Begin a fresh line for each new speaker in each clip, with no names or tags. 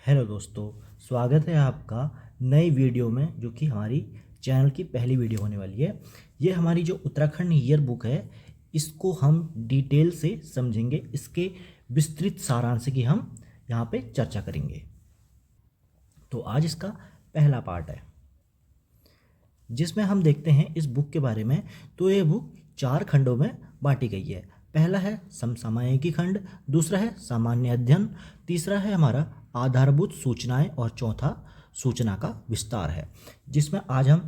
Hello दोस्तों, स्वागत है आपका नई वीडियो में जो कि हमारी चैनल की पहली वीडियो होने वाली है। ये हमारी जो उत्तराखंड ईयर बुक है, इसको हम डिटेल से समझेंगे। इसके विस्तृत सारांश की हम यहाँ पे चर्चा करेंगे। तो आज इसका पहला पार्ट है जिसमें हम देखते हैं इस बुक के बारे में। तो ये बुक 4 खंडों में बांटी गई है। पहला है समसामयिकी खंड, दूसरा है सामान्य अध्ययन, तीसरा है हमारा आधारभूत सूचनाएं और चौथा सूचना का विस्तार है। जिसमें आज हम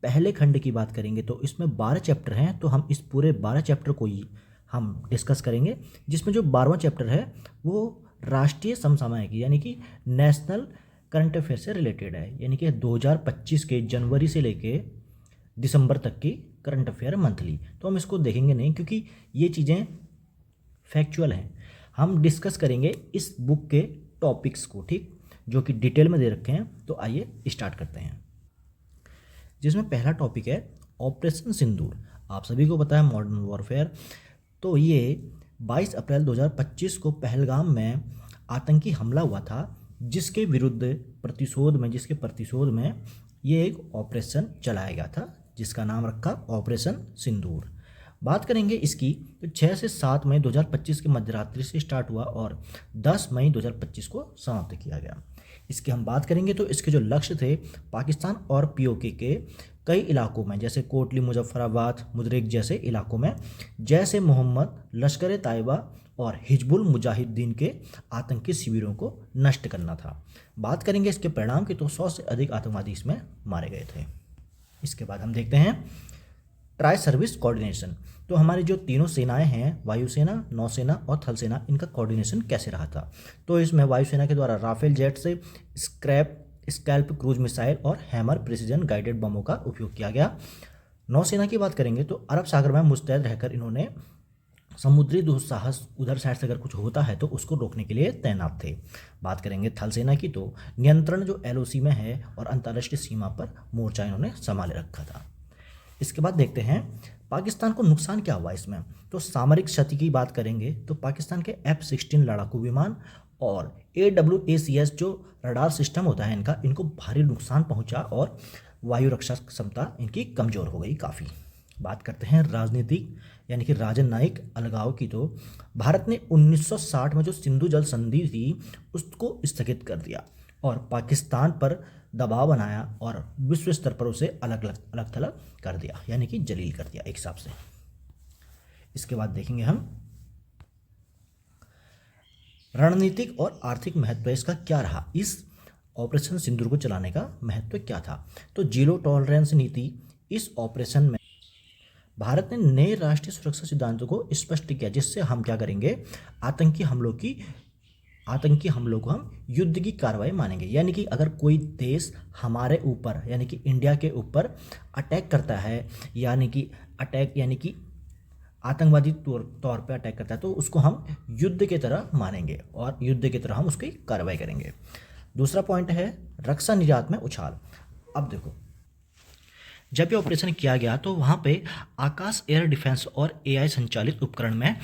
पहले खंड की बात करेंगे। तो इसमें 12 चैप्टर हैं, तो हम इस पूरे 12 चैप्टर को ही हम डिस्कस करेंगे। जिसमें जो 12वां चैप्टर है वो राष्ट्रीय समसामयिकी यानी कि नेशनल करंट अफेयर से रिलेटेड है, यानी कि 2025 के जनवरी से लेके दिसंबर तक की करंट अफेयर मंथली। तो हम इसको देखेंगे नहीं क्योंकि ये चीज़ें फैक्चुअल हैं। हम डिस्कस करेंगे इस बुक के टॉपिक्स को, ठीक, जो कि डिटेल में दे रखे हैं। तो आइए स्टार्ट करते हैं। जिसमें पहला टॉपिक है ऑपरेशन सिंदूर। आप सभी को पता है मॉडर्न वॉरफेयर। तो ये 22 अप्रैल 2025 को पहलगाम में आतंकी हमला हुआ था, जिसके प्रतिशोध में ये एक ऑपरेशन चलाया गया था जिसका नाम रखा ऑपरेशन सिंदूर। बात करेंगे इसकी तो 6 से 7 मई 2025 के मध्यरात्रि से स्टार्ट हुआ और 10 मई 2025 को समाप्त किया गया। इसकी हम बात करेंगे तो इसके जो लक्ष्य थे, पाकिस्तान और पीओके के कई इलाकों में जैसे कोटली, मुजफ्फराबाद, मुदरिक जैसे इलाकों में जैसे मोहम्मद, लश्कर ए तैयबा और हिजबुल मुजाहिदीन के आतंकी शिविरों को नष्ट करना था। बात करेंगे इसके परिणाम की तो 100 से अधिक आतंकवादी इसमें मारे गए थे। इसके बाद हम देखते हैं ट्राई सर्विस कोऑर्डिनेशन। तो हमारी जो तीनों सेनाएं हैं, वायुसेना, नौसेना और थल सेना, इनका कोऑर्डिनेशन कैसे रहा था। तो इसमें वायुसेना के द्वारा राफेल जेट से स्कैल्प क्रूज मिसाइल और हैमर प्रिसीजन गाइडेड बमों का उपयोग किया गया। नौसेना की बात करेंगे तो अरब सागर में मुस्तैद रहकर इन्होंने समुद्री दुस्साहस उधर साइड से अगर कुछ होता है तो उसको रोकने के लिए तैनात थे। बात करेंगे थल सेना की तो नियंत्रण जो एलओसी में है और अंतर्राष्ट्रीय सीमा पर मोर्चा इन्होंने संभाले रखा था। इसके बाद देखते हैं पाकिस्तान को नुकसान क्या हुआ इसमें। तो सामरिक क्षति की बात करेंगे तो पाकिस्तान के F-16 लड़ाकू विमान और AWACS जो रडार सिस्टम होता है इनको भारी नुकसान पहुंचा और वायु रक्षा क्षमता इनकी कमज़ोर हो गई काफ़ी। बात करते हैं राजनीतिक यानी कि राजनयिक अलगाव की। तो भारत ने 1960 में जो सिंधु जल संधि थी उसको स्थगित कर दिया और पाकिस्तान पर दबाव बनाया और विश्व स्तर पर उसे अलग थलग कर दिया, यानी कि जलील कर दिया एक हिसाब से। इसके बाद देखेंगे हम रणनीतिक और आर्थिक महत्व इसका क्या रहा। इस ऑपरेशन सिंदूर को चलाने का महत्व क्या था। तो जीरो टॉलरेंस नीति, इस ऑपरेशन में भारत ने नए राष्ट्रीय सुरक्षा सिद्धांतों को स्पष्ट किया, जिससे हम क्या करेंगे, आतंकी हमलों को हम युद्ध की कार्रवाई मानेंगे। यानी कि अगर कोई देश हमारे ऊपर यानी कि इंडिया के ऊपर अटैक करता है, यानी कि आतंकवादी तौर पे अटैक करता है, तो उसको हम युद्ध की तरह मानेंगे और युद्ध की तरह हम उसकी कार्रवाई करेंगे। दूसरा पॉइंट है रक्षा निर्यात में उछाल। अब देखो, जब ये ऑपरेशन किया गया तो वहाँ पे आकाश एयर डिफेंस और AI संचालित उपकरण में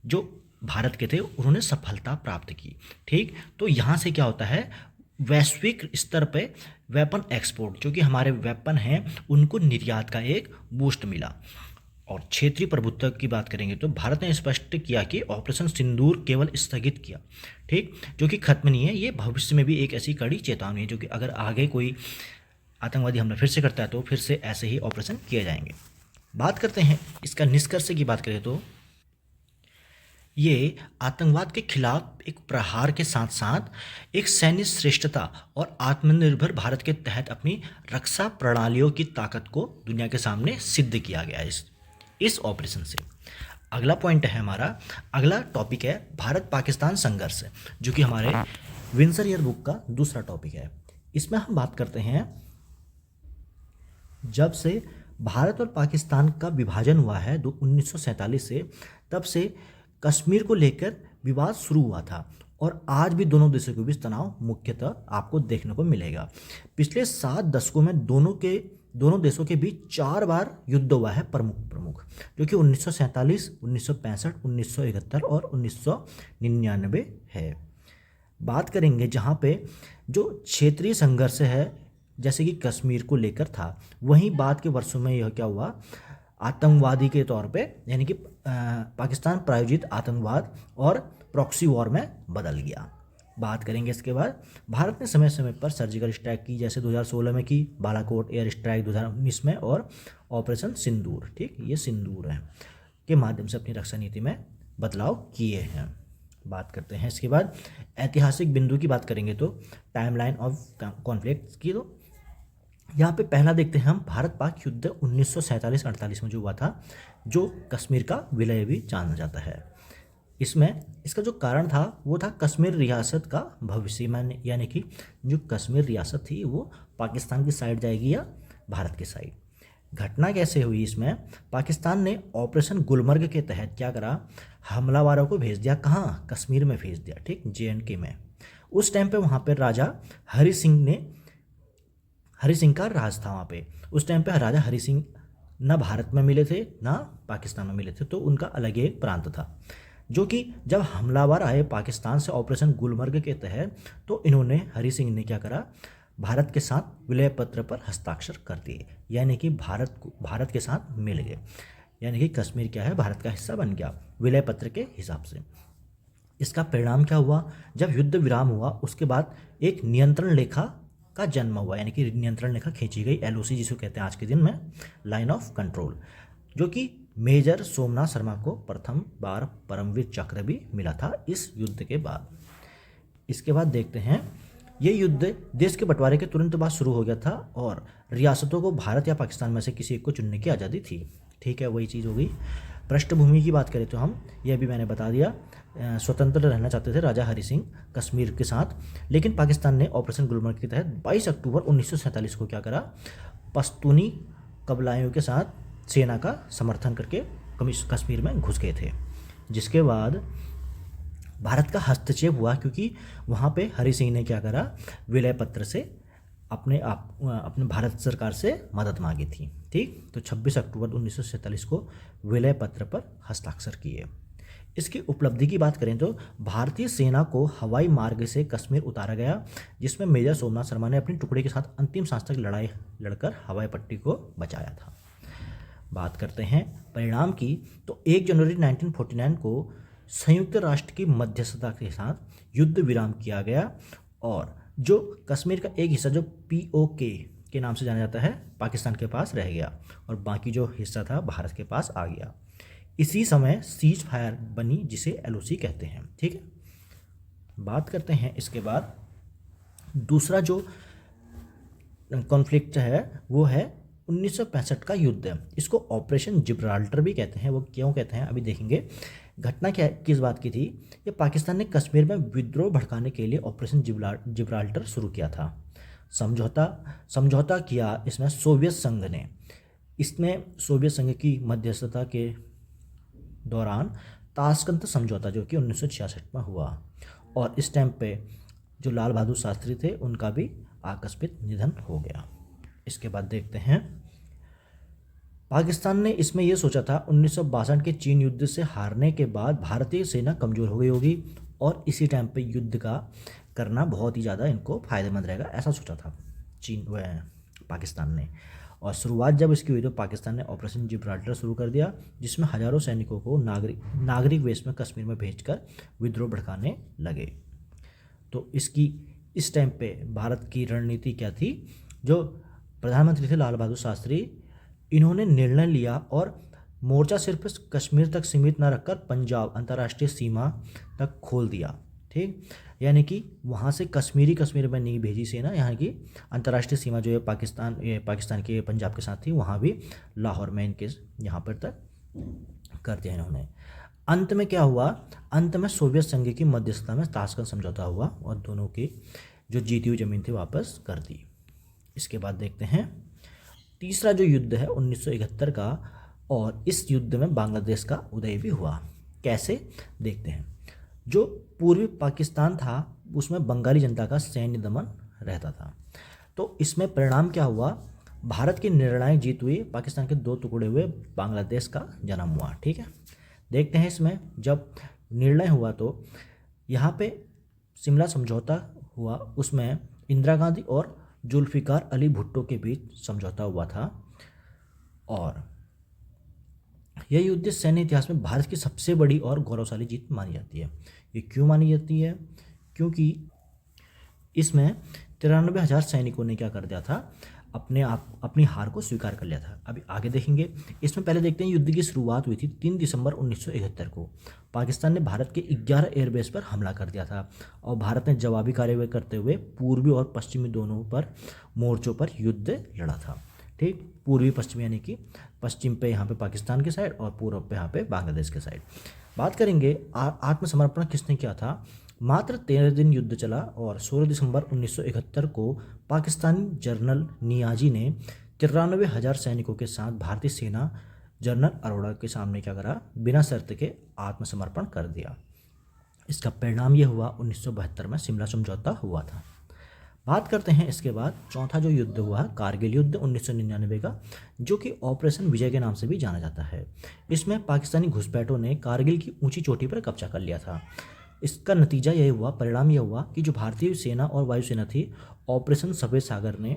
जो भारत के थे उन्होंने सफलता प्राप्त की। ठीक, तो यहाँ से क्या होता है, वैश्विक स्तर पे वेपन एक्सपोर्ट, जो कि हमारे वेपन हैं उनको निर्यात का एक बूस्ट मिला। और क्षेत्रीय प्रभुत्व की बात करेंगे तो भारत ने स्पष्ट किया कि ऑपरेशन सिंदूर केवल स्थगित किया, ठीक, जो कि खत्म नहीं है। ये भविष्य में भी एक ऐसी कड़ी चेतावनी है जो कि अगर आगे कोई आतंकवादी हमला फिर से करता है तो फिर से ऐसे ही ऑपरेशन किए जाएंगे। बात करते हैं इसका निष्कर्ष की बात करें तो ये आतंकवाद के खिलाफ एक प्रहार के साथ साथ एक सैन्य श्रेष्ठता और आत्मनिर्भर भारत के तहत अपनी रक्षा प्रणालियों की ताकत को दुनिया के सामने सिद्ध किया गया इस ऑपरेशन से। अगला पॉइंट है हमारा, अगला टॉपिक है भारत पाकिस्तान संघर्ष, जो कि हमारे विंसर ईयर बुक का दूसरा टॉपिक है। इसमें हम बात करते हैं जब से भारत और पाकिस्तान का विभाजन हुआ है 1947 से, तब से कश्मीर को लेकर विवाद शुरू हुआ था और आज भी दोनों देशों के बीच तनाव मुख्यतः आपको देखने को मिलेगा। पिछले 7 दशकों में दोनों देशों के बीच 4 बार युद्ध हुआ है प्रमुख, जो कि 1947, 1965, 1971 और 1999 है। बात करेंगे जहाँ पे जो क्षेत्रीय संघर्ष है जैसे कि कश्मीर को लेकर था, वहीं बाद के वर्षों में यह क्या हुआ, आतंकवादी के तौर पे यानी कि पाकिस्तान प्रायोजित आतंकवाद और प्रॉक्सी वॉर में बदल गया। बात करेंगे इसके बाद, भारत ने समय समय पर सर्जिकल स्ट्राइक की, जैसे 2016 में की बालाकोट एयर स्ट्राइक, 2019 में, और ऑपरेशन सिंदूर, ठीक, ये सिंदूर है, के माध्यम से अपनी रक्षा नीति में बदलाव किए हैं। बात करते हैं इसके बाद ऐतिहासिक बिंदु की बात करेंगे तो टाइमलाइन ऑफ कॉन्फ्लिक्ट की, तो यहाँ पे पहला देखते हैं हम भारत पाक युद्ध 1947-48 में जो हुआ था, जो कश्मीर का विलय भी जाना जाता है। इसमें इसका जो कारण था वो था कश्मीर रियासत का भविष्य में, यानी कि जो कश्मीर रियासत थी वो पाकिस्तान की साइड जाएगी या भारत की साइड। घटना कैसे हुई इसमें, पाकिस्तान ने ऑपरेशन गुलमर्ग के तहत क्या करा, हमलावरों को भेज दिया, कहाँ, कश्मीर में भेज दिया, ठीक, JNK में। उस टाइम पे वहाँ पे राजा हरि सिंह का राज था वहाँ पे। उस टाइम पे राजा हरि सिंह ना भारत में मिले थे ना पाकिस्तान में मिले थे, तो उनका अलग एक प्रांत था, जो कि जब हमलावर आए पाकिस्तान से ऑपरेशन गुलमर्ग के तहत, तो इन्होंने, हरि सिंह ने क्या करा, भारत के साथ विलय पत्र पर हस्ताक्षर कर दिए, यानी कि भारत के साथ मिल गए, यानी कि कश्मीर क्या है, भारत का हिस्सा बन गया विलय पत्र के हिसाब से। इसका परिणाम क्या हुआ, जब युद्ध विराम हुआ उसके बाद एक नियंत्रण रेखा का जन्म हुआ, यानी कि नियंत्रण रेखा खींची गई, LOC जिसको कहते हैं आज के दिन में, लाइन ऑफ कंट्रोल, जो कि मेजर सोमनाथ शर्मा को प्रथम बार परमवीर चक्र भी मिला था इस युद्ध के बाद। इसके बाद देखते हैं, ये युद्ध देश के बंटवारे के तुरंत बाद शुरू हो गया था और रियासतों को भारत या पाकिस्तान में से किसी एक को चुनने की आज़ादी थी, ठीक है, वही चीज़ हो गई। पृष्ठभूमि की बात करें तो हम, यह भी मैंने बता दिया, स्वतंत्र रहना चाहते थे राजा हरि सिंह कश्मीर के साथ, लेकिन पाकिस्तान ने ऑपरेशन गुलमर्ग के तहत 22 अक्टूबर 1947 को क्या करा, पश्तूनी कबीलों के साथ सेना का समर्थन करके कश्मीर में घुस गए थे, जिसके बाद भारत का हस्तक्षेप हुआ, क्योंकि वहाँ पे हरि सिंह ने क्या करा, विलय पत्र से अपने भारत सरकार से मदद मांगी थी, ठीक। तो 26 अक्टूबर 1947 को विलय पत्र पर हस्ताक्षर किए। इसकी उपलब्धि की बात करें तो भारतीय सेना को हवाई मार्ग से कश्मीर उतारा गया, जिसमें मेजर सोमनाथ शर्मा ने अपनी टुकड़ी के साथ अंतिम सांस तक लड़ाई लड़कर हवाई पट्टी को बचाया था। बात करते हैं परिणाम की, तो 1 जनवरी 1949 को संयुक्त राष्ट्र की मध्यस्थता के साथ युद्ध विराम किया गया और जो कश्मीर का एक हिस्सा जो POK के नाम से जाना जाता है पाकिस्तान के पास रह गया और बाकी जो हिस्सा था भारत के पास आ गया। इसी समय सीज फायर बनी, जिसे LOC कहते हैं, ठीक है। बात करते हैं इसके बाद दूसरा जो कॉन्फ्लिक्ट है वो है 1965 का युद्ध। इसको ऑपरेशन जिब्राल्टर भी कहते हैं। वो क्यों कहते हैं अभी देखेंगे। घटना क्या किस बात की थी, ये पाकिस्तान ने कश्मीर में विद्रोह भड़काने के लिए ऑपरेशन जिब्राल्टर शुरू किया था। समझौता किया इसमें सोवियत संघ ने। इसमें सोवियत संघ की मध्यस्थता के दौरान ताशकंद समझौता जो कि 1966 में हुआ और इस टाइम पे जो लाल बहादुर शास्त्री थे उनका भी आकस्मिक निधन हो गया। इसके बाद देखते हैं पाकिस्तान ने इसमें यह सोचा था 1962 के चीन युद्ध से हारने के बाद भारतीय सेना कमज़ोर हो गई होगी और इसी टाइम पे युद्ध का करना बहुत ही ज़्यादा इनको फ़ायदेमंद रहेगा, ऐसा सोचा था पाकिस्तान ने। और शुरुआत जब इसकी हुई तो पाकिस्तान ने ऑपरेशन जिब्राल्टर शुरू कर दिया, जिसमें हज़ारों सैनिकों को नागरिक वेश में कश्मीर में भेजकर विद्रोह भड़काने लगे। तो इस टाइम पे भारत की रणनीति क्या थी, जो प्रधानमंत्री थे लाल बहादुर शास्त्री, इन्होंने निर्णय लिया और मोर्चा सिर्फ कश्मीर तक सीमित न रखकर पंजाब अंतर्राष्ट्रीय सीमा तक खोल दिया, ठीक। यानी कि वहाँ से कश्मीर में नहीं भेजी सेना, यहाँ की अंतर्राष्ट्रीय सीमा जो है पाकिस्तान के पंजाब के साथ थी, वहाँ भी लाहौर में इनके यहाँ पर तक कर दिया इन्होंने। अंत में क्या हुआ, अंत में सोवियत संघ की मध्यस्थता में ताशकंद समझौता हुआ और दोनों की जो जीती हुई ज़मीन थी वापस कर दी। इसके बाद देखते हैं तीसरा जो युद्ध है 1971 का, और इस युद्ध में बांग्लादेश का उदय भी हुआ। कैसे देखते हैं। जो पूर्वी पाकिस्तान था उसमें बंगाली जनता का सैन्य दमन रहता था, तो इसमें परिणाम क्या हुआ, भारत की निर्णायक जीत हुई, पाकिस्तान के दो टुकड़े हुए, बांग्लादेश का जन्म हुआ, ठीक है। देखते हैं इसमें जब निर्णय हुआ तो यहाँ पे शिमला समझौता हुआ, उसमें इंदिरा गांधी और जुल्फिकार अली भुट्टो के बीच समझौता हुआ था। और यह युद्ध सैन्य इतिहास में भारत की सबसे बड़ी और गौरवशाली जीत मानी जाती है। ये क्यों मानी जाती है? क्योंकि इसमें 93,000 सैनिकों ने क्या कर दिया था, अपनी हार को स्वीकार कर लिया था। अभी आगे देखेंगे। इसमें पहले देखते हैं युद्ध की शुरुआत हुई थी 3 दिसंबर 1971 को। पाकिस्तान ने भारत के 11 एयरबेस पर हमला कर दिया था और भारत ने जवाबी कार्रवाई करते हुए पूर्वी और पश्चिमी दोनों पर मोर्चों पर युद्ध लड़ा था। ठीक, पूर्वी पश्चिम यानी कि पश्चिम पे यहाँ पे पाकिस्तान के साइड और पूर्व पे यहाँ पे बांग्लादेश के साइड। बात करेंगे आत्मसमर्पण किसने किया था। मात्र 13 दिन युद्ध चला और 16 दिसंबर 1971 को पाकिस्तानी जनरल नियाजी ने 93,000 सैनिकों के साथ भारतीय सेना जनरल अरोड़ा के सामने क्या करा, बिना शर्त के आत्मसमर्पण कर दिया। इसका परिणाम यह हुआ 1972 में शिमला समझौता हुआ था। बात करते हैं इसके बाद चौथा जो युद्ध हुआ, कारगिल युद्ध 1999 का, जो कि ऑपरेशन विजय के नाम से भी जाना जाता है। इसमें पाकिस्तानी घुसपैठों ने कारगिल की ऊंची चोटी पर कब्जा कर लिया था। इसका नतीजा यह हुआ, परिणाम यह हुआ कि जो भारतीय सेना और वायुसेना थी, ऑपरेशन सफ़ेद सागर ने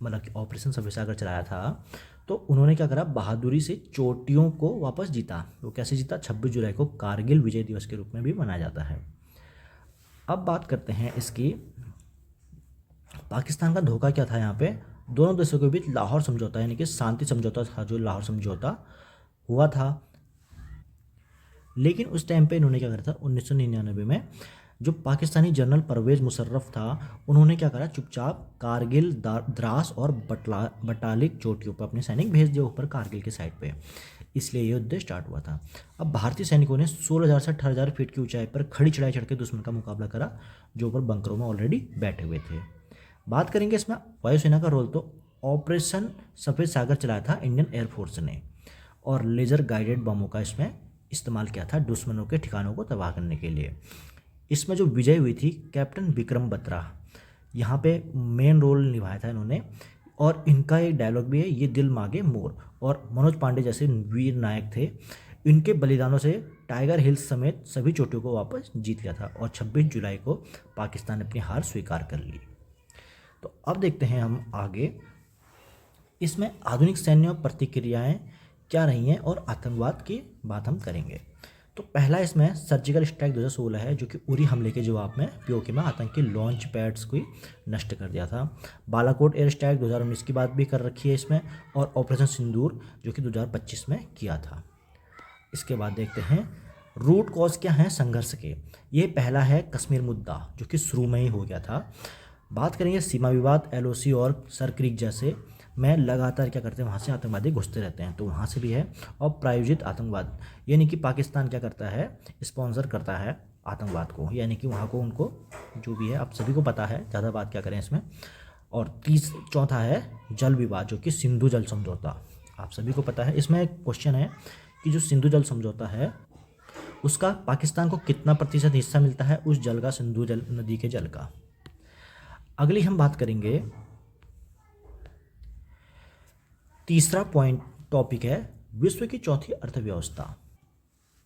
मतलब कि ऑपरेशन सफ़ेद सागर चलाया था, तो उन्होंने क्या करा, बहादुरी से चोटियों को वापस जीता। वो कैसे जीता? 26 जुलाई को कारगिल विजय दिवस के रूप में भी मनाया जाता है। अब बात करते हैं इसकी, पाकिस्तान का धोखा क्या था यहाँ पे। दोनों देशों के बीच लाहौर समझौता यानी कि शांति समझौता था, जो लाहौर समझौता हुआ था। लेकिन उस टाइम पे इन्होंने क्या करा था, 1999 में जो पाकिस्तानी जनरल परवेज मुशर्रफ था, उन्होंने क्या करा, चुपचाप कारगिल, द्रास और बटालिक चोटियों पर अपने सैनिक भेज दिए ऊपर कारगिल के साइड पे। इसलिए ये युद्ध स्टार्ट हुआ था। अब भारतीय सैनिकों ने 16,000 से 18,000 फीट की ऊंचाई पर खड़ी चढ़ाई चढ़ के दुश्मन का मुकाबला करा, जो ऊपर बंकरों में ऑलरेडी बैठे हुए थे। बात करेंगे इसमें वायुसेना का रोल, तो ऑपरेशन सफ़ेद सागर चलाया था इंडियन एयरफोर्स ने और लेज़र गाइडेड बमों का इसमें इस्तेमाल किया था दुश्मनों के ठिकानों को तबाह करने के लिए। इसमें जो विजय हुई थी, कैप्टन विक्रम बत्रा यहाँ पे मेन रोल निभाया था इन्होंने, और इनका एक डायलॉग भी है, ये दिल मांगे मोर। और मनोज पांडे जैसे वीर नायक थे, इनके बलिदानों से टाइगर हिल्स समेत सभी चोटियों को वापस जीत लिया था और 26 जुलाई को पाकिस्तान ने अपनी हार स्वीकार कर ली। तो अब देखते हैं हम आगे, इसमें आधुनिक सैन्य प्रतिक्रियाएं क्या रही हैं और आतंकवाद की बात हम करेंगे। तो पहला इसमें सर्जिकल स्ट्राइक 2016 है, जो कि उरी हमले के जवाब में पीओके में आतंकी लॉन्च पैड्स को नष्ट कर दिया था। बालाकोट एयर स्ट्राइक 2019 की बात भी कर रखी है इसमें, और ऑपरेशन सिंदूर जो कि 2025 में किया था। इसके बाद देखते हैं रूट कॉज क्या हैं संघर्ष के। ये पहला है कश्मीर मुद्दा, जो कि शुरू में ही हो गया था। बात करेंगे सीमा विवाद, एलओसी और सर क्रीक जैसे में लगातार क्या करते हैं, वहाँ से आतंकवादी घुसते रहते हैं, तो वहाँ से भी है। और प्रायोजित आतंकवाद, यानी कि पाकिस्तान क्या करता है, स्पॉन्सर करता है आतंकवाद को, यानी कि वहाँ को उनको जो भी है, आप सभी को पता है, ज़्यादा बात क्या करें इसमें। और चौथा है जल विवाद, जो कि सिंधु जल समझौता, आप सभी को पता है। इसमें एक क्वेश्चन है कि जो सिंधु जल समझौता है, उसका पाकिस्तान को कितना प्रतिशत हिस्सा मिलता है उस जल का, सिंधु जल नदी के जल का। अगली हम बात करेंगे, तीसरा टॉपिक है विश्व की चौथी अर्थव्यवस्था।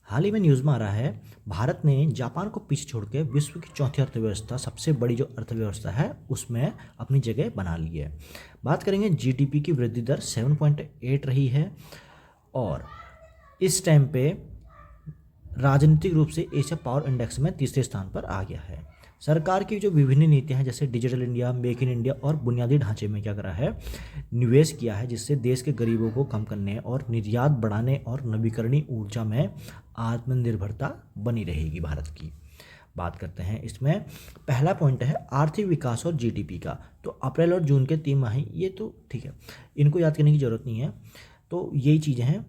हाल ही में न्यूज़ में आ रहा है, भारत ने जापान को पीछे छोड़ के विश्व की चौथी अर्थव्यवस्था, सबसे बड़ी जो अर्थव्यवस्था है, उसमें अपनी जगह बना ली है। बात करेंगे जीडीपी की वृद्धि दर 7.8 रही है और इस टाइम पे राजनीतिक रूप से एशिया पावर इंडेक्स में तीसरे स्थान पर आ गया है। सरकार की जो विभिन्न नीतियां हैं, जैसे digital India, make in India और बुनियादी ढांचे में क्या करा है, निवेश किया है, जिससे देश के गरीबों को कम करने और निर्यात बढ़ाने और नवीकरणीय ऊर्जा में आत्मनिर्भरता बनी रहेगी भारत की। बात करते हैं इसमें, पहला पॉइंट है आर्थिक विकास और जीडीपी का। तो अप्रैल और जून के 3 माह, ये तो ठीक है, इनको याद करने की ज़रूरत नहीं है, तो यही चीज़ें हैं।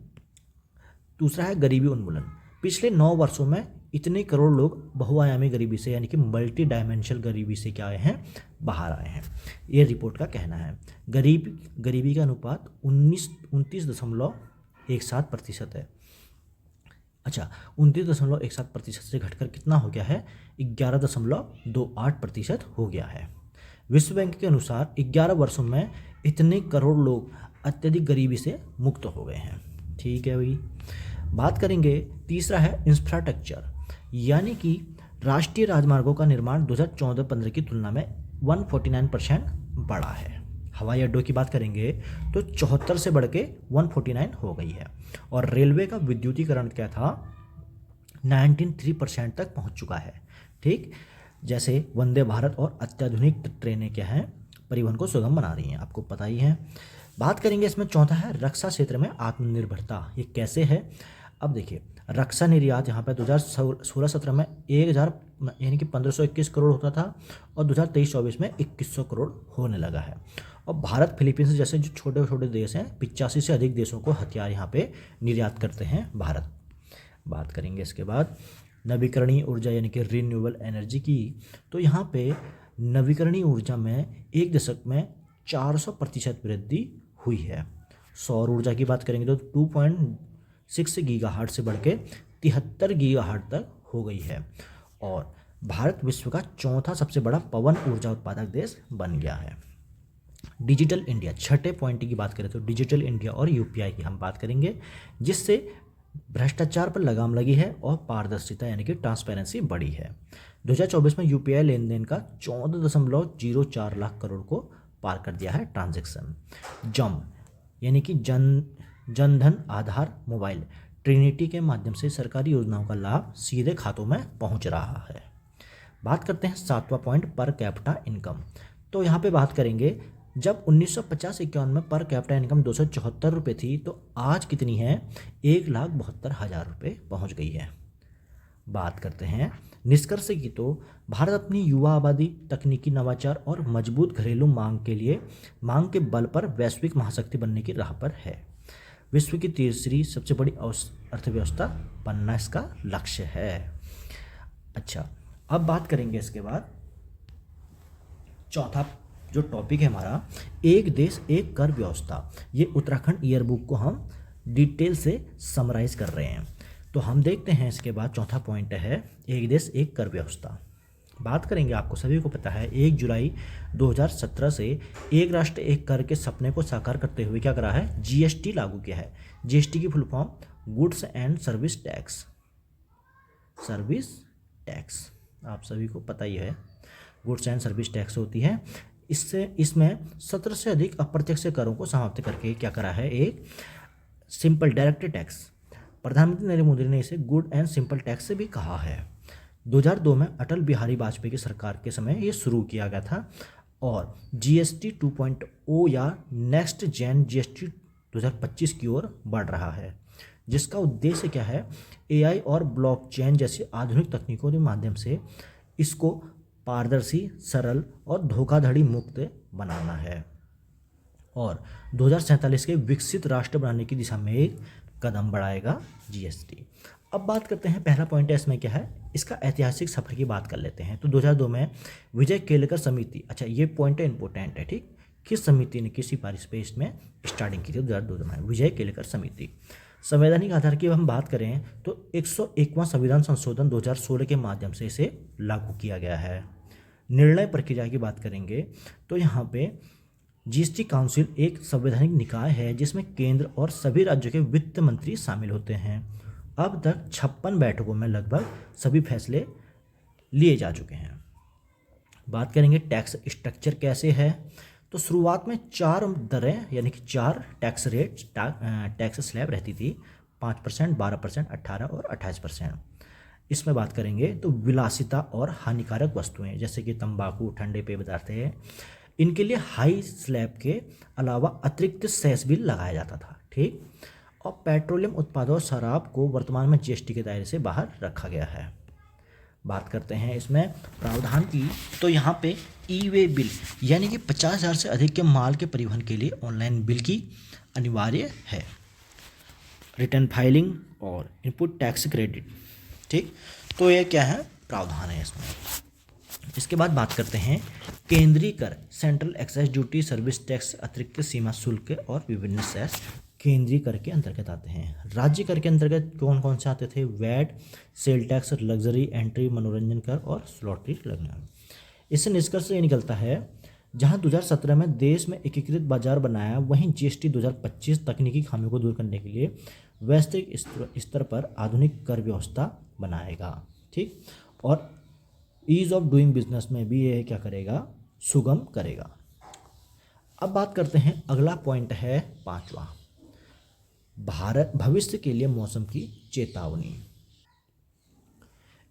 दूसरा है गरीबी उन्मूलन। पिछले 9 वर्षों में इतने करोड़ लोग बहुआयामी गरीबी से, यानी कि मल्टी डायमेंशनल गरीबी से क्या आए हैं, बाहर आए हैं, ये रिपोर्ट का कहना है। गरीबी का अनुपात 29.17% है। अच्छा, 29.17% से घटकर कितना हो गया है, 11.28% हो गया है। विश्व बैंक के अनुसार 11 वर्षों में इतने करोड़ लोग अत्यधिक गरीबी से मुक्त हो गए हैं। ठीक है भाई। बात करेंगे, तीसरा है इंफ्रास्ट्रक्चर, यानी कि राष्ट्रीय राजमार्गों का निर्माण 2014-15 की तुलना में 149% बढ़ा है। हवाई अड्डों की बात करेंगे तो 74 से बढ़ के 149 हो गई है। और रेलवे का विद्युतीकरण क्या था, 93% तक पहुंच चुका है। ठीक, जैसे वंदे भारत और अत्याधुनिक ट्रेनें क्या हैं, परिवहन को सुगम बना रही हैं, आपको पता ही है। बात करेंगे इसमें चौथा है रक्षा क्षेत्र में आत्मनिर्भरता। ये कैसे है, अब देखिए रक्षा निर्यात यहाँ पे 2016-17 में 1000 यानी कि 1521 करोड़ होता था और 2023-24 में 2100 करोड़ होने लगा है। और भारत फिलीपींस जैसे जो छोटे छोटे देश हैं 85 से अधिक देशों को हथियार यहाँ पे निर्यात करते हैं भारत। बात करेंगे इसके बाद नवीकरणीय ऊर्जा यानी कि रिन्यूएबल एनर्जी की, तो यहाँ पे नवीकरणीय ऊर्जा में एक दशक में 400% वृद्धि हुई है। सौर ऊर्जा की बात करेंगे तो 2.6 गीगाहर्ट्ज से बढ़ के 73 गीगाहर्ट्ज तक हो गई है। और भारत विश्व का चौथा सबसे बड़ा पवन ऊर्जा उत्पादक देश बन गया है। डिजिटल इंडिया, छठे पॉइंट की बात करें तो डिजिटल इंडिया और यूपीआई की हम बात करेंगे, जिससे भ्रष्टाचार पर लगाम लगी है और पारदर्शिता यानी कि ट्रांसपेरेंसी बढ़ी है। 2024 में यूपीआई लेन देन का 14.04 लाख करोड़ को पार कर दिया है ट्रांजैक्शन। जम यानी कि जनधन आधार मोबाइल ट्रिनिटी के माध्यम से सरकारी योजनाओं का लाभ सीधे खातों में पहुंच रहा है। बात करते हैं सातवां पॉइंट, पर कैपिटा इनकम। तो यहाँ पे बात करेंगे जब 1950-51 में पर कैपिटा इनकम 274 रुपये थी, तो आज कितनी है, 1,72,000 रुपये पहुँच गई है। बात करते हैं निष्कर्ष की, तो भारत अपनी युवा आबादी, तकनीकी नवाचार और मजबूत घरेलू मांग के बल पर वैश्विक महाशक्ति बनने की राह पर है। विश्व की तीसरी सबसे बड़ी अर्थव्यवस्था बनना इसका लक्ष्य है। अच्छा, अब बात करेंगे इसके बाद चौथा जो टॉपिक है हमारा, एक देश एक कर व्यवस्था। ये उत्तराखंड ईयरबुक को हम डिटेल से समराइज कर रहे हैं। तो हम देखते हैं इसके बाद चौथा पॉइंट है एक देश एक कर व्यवस्था। बात करेंगे, आपको सभी को पता है 1 जुलाई 2017 से एक राष्ट्र एक कर के सपने को साकार करते हुए क्या करा है, जीएसटी लागू किया है। जीएसटी की full form goods and service tax, आप सभी को पता ही है गुड्स एंड सर्विस टैक्स होती है। इसमें 17 से अधिक अप्रत्यक्ष करों को समाप्त करके क्या करा है, एक सिंपल डायरेक्ट टैक्स। प्रधानमंत्री नरेंद्र मोदी ने इसे गुड एंड सिंपल टैक्स से भी कहा है। 2002 में अटल बिहारी वाजपेयी की सरकार के समय ये शुरू किया गया था। और जीएसटी 2.0 या नेक्स्ट जेन जीएसटी 2025 की ओर बढ़ रहा है, जिसका उद्देश्य क्या है, एआई और ब्लॉकचेन जैसी आधुनिक तकनीकों के माध्यम से इसको पारदर्शी, सरल और धोखाधड़ी मुक्त बनाना है और 2047 के विकसित राष्ट्र बनाने की दिशा में एक कदम बढ़ाएगा जीएसटी। अब बात करते हैं, पहला पॉइंट है इसमें क्या है, इसका ऐतिहासिक सफर की बात कर लेते हैं। तो 2002 में विजय केलकर समिति, अच्छा ये पॉइंट इंपॉर्टेंट है, ठीक, किस समिति ने किस सिफारिश पे इसमें स्टार्टिंग की थी, 2002 में विजय केलकर समिति। संवैधानिक आधार की हम बात करें तो 101वां संविधान संशोधन 2016 के माध्यम से इसे लागू किया गया है। निर्णय प्रक्रिया की बात करेंगे तो यहाँ पे जीएसटी काउंसिल एक संवैधानिक निकाय है जिसमें केंद्र और सभी राज्यों के वित्त मंत्री शामिल होते हैं। अब तक 56 बैठकों में लगभग सभी फैसले लिए जा चुके हैं। बात करेंगे टैक्स स्ट्रक्चर कैसे है, तो शुरुआत में 4 दरें यानी कि 4 टैक्स रेट टैक्स स्लैब रहती थी, 5%, 12%, 18% और 28%। इसमें बात करेंगे तो विलासिता और हानिकारक वस्तुएं जैसे कि तंबाकू, ठंडे पेय पदार्थ है, इनके लिए हाई स्लैब के अलावा अतिरिक्त सेस भी लगाया जाता था, ठीक। और पेट्रोलियम उत्पादों और शराब को वर्तमान में जीएसटी के दायरे से बाहर रखा गया है। बात करते हैं इसमें प्रावधान की, तो यहाँ पे ई वे बिल यानी कि 50,000 से अधिक के माल के परिवहन के लिए ऑनलाइन बिल की अनिवार्य है। रिटर्न फाइलिंग और इनपुट टैक्स क्रेडिट, ठीक। तो ये क्या है, प्रावधान है इसमें। इसके बाद बात करते हैं केंद्रीय कर, central excise duty, service tax, अतिरिक्त सीमा शुल्क और विभिन्न सेस केंद्रीय कर के अंतर्गत आते हैं। राज्य कर के अंतर्गत कौन कौन से आते थे, VAT, sale tax, luxury entry, मनोरंजन कर और स्लॉटरी लगना। इससे निष्कर्ष ये निकलता है, जहां 2017 में देश में एकीकृत बाजार बनाया, वहीं जीएसटी 2025 तकनीकी खामियों को दूर करने के लिए वैश्विक स्तर पर आधुनिक कर व्यवस्था बनाएगा, ठीक। और ईज ऑफ डूइंग बिजनेस में भी ये क्या करेगा, सुगम करेगा। अब बात करते हैं, अगला पॉइंट है 5वां, भारत भविष्य के लिए मौसम की चेतावनी।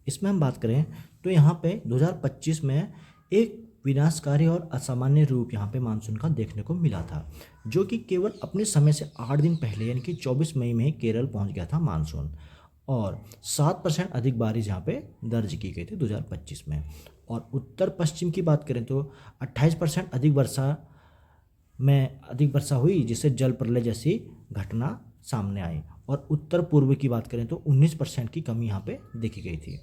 इसमें हम बात करें तो यहाँ पे 2025 में एक विनाशकारी और असामान्य रूप यहाँ पे मानसून का देखने को मिला था, जो कि केवल अपने समय से 8 दिन पहले यानी कि 24 मई में केरल पहुँच गया था मानसून, और 7% अधिक बारिश यहाँ पे दर्ज की गई थी 2025 में। और उत्तर पश्चिम की बात करें तो 28% अधिक वर्षा हुई, जिससे जल प्रलय जैसी घटना सामने आई। और उत्तर पूर्व की बात करें तो 19% की कमी यहाँ पे देखी गई थी।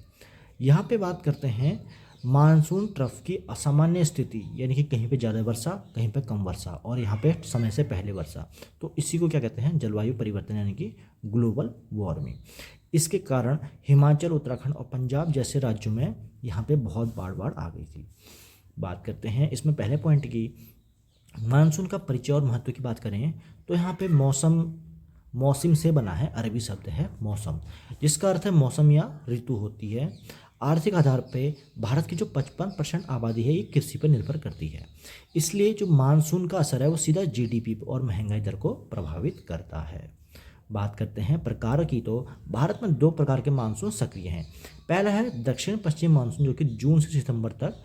यहाँ पे बात करते हैं मानसून ट्रफ की असामान्य स्थिति, यानी कि कहीं पे ज़्यादा वर्षा, कहीं पे कम वर्षा, और यहाँ पे समय से पहले वर्षा। तो इसी को क्या कहते हैं, जलवायु परिवर्तन यानी कि ग्लोबल वार्मिंग। इसके कारण हिमाचल, उत्तराखंड और पंजाब जैसे राज्यों में यहाँ पे बहुत बाढ़ आ गई थी। बात करते हैं इसमें पहले पॉइंट की, मानसून का परिचय और महत्व की बात करें तो यहाँ पे मौसम से बना है, अरबी शब्द है मौसम, जिसका अर्थ है मौसम या ऋतु होती है। आर्थिक आधार पे भारत की जो 55% आबादी है ये कृषि पर निर्भर करती है, इसलिए जो मानसून का असर है वो सीधा जीडीपी और महंगाई दर को प्रभावित करता है। बात करते हैं प्रकार की, तो भारत में 2 प्रकार के मानसून सक्रिय हैं। पहला है दक्षिण पश्चिम मानसून, जो कि जून से सितंबर तक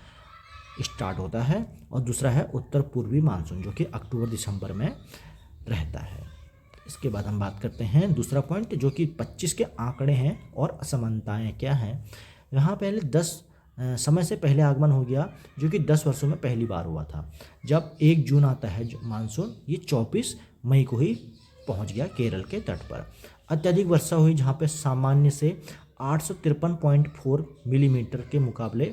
स्टार्ट होता है, और दूसरा है उत्तर पूर्वी मानसून, जो कि अक्टूबर दिसंबर में रहता है। इसके बाद हम बात करते हैं दूसरा पॉइंट, जो कि 25 के आंकड़े हैं और असमानताएं क्या हैं। यहाँ पहले 10 समय से पहले आगमन हो गया, जो कि 10 वर्षों में पहली बार हुआ था। जब 1 जून आता है जो मानसून, ये 24 मई को ही पहुँच गया केरल के तट पर। अत्यधिक वर्षा हुई, जहाँ पे सामान्य से 853.4 मिलीमीटर के मुकाबले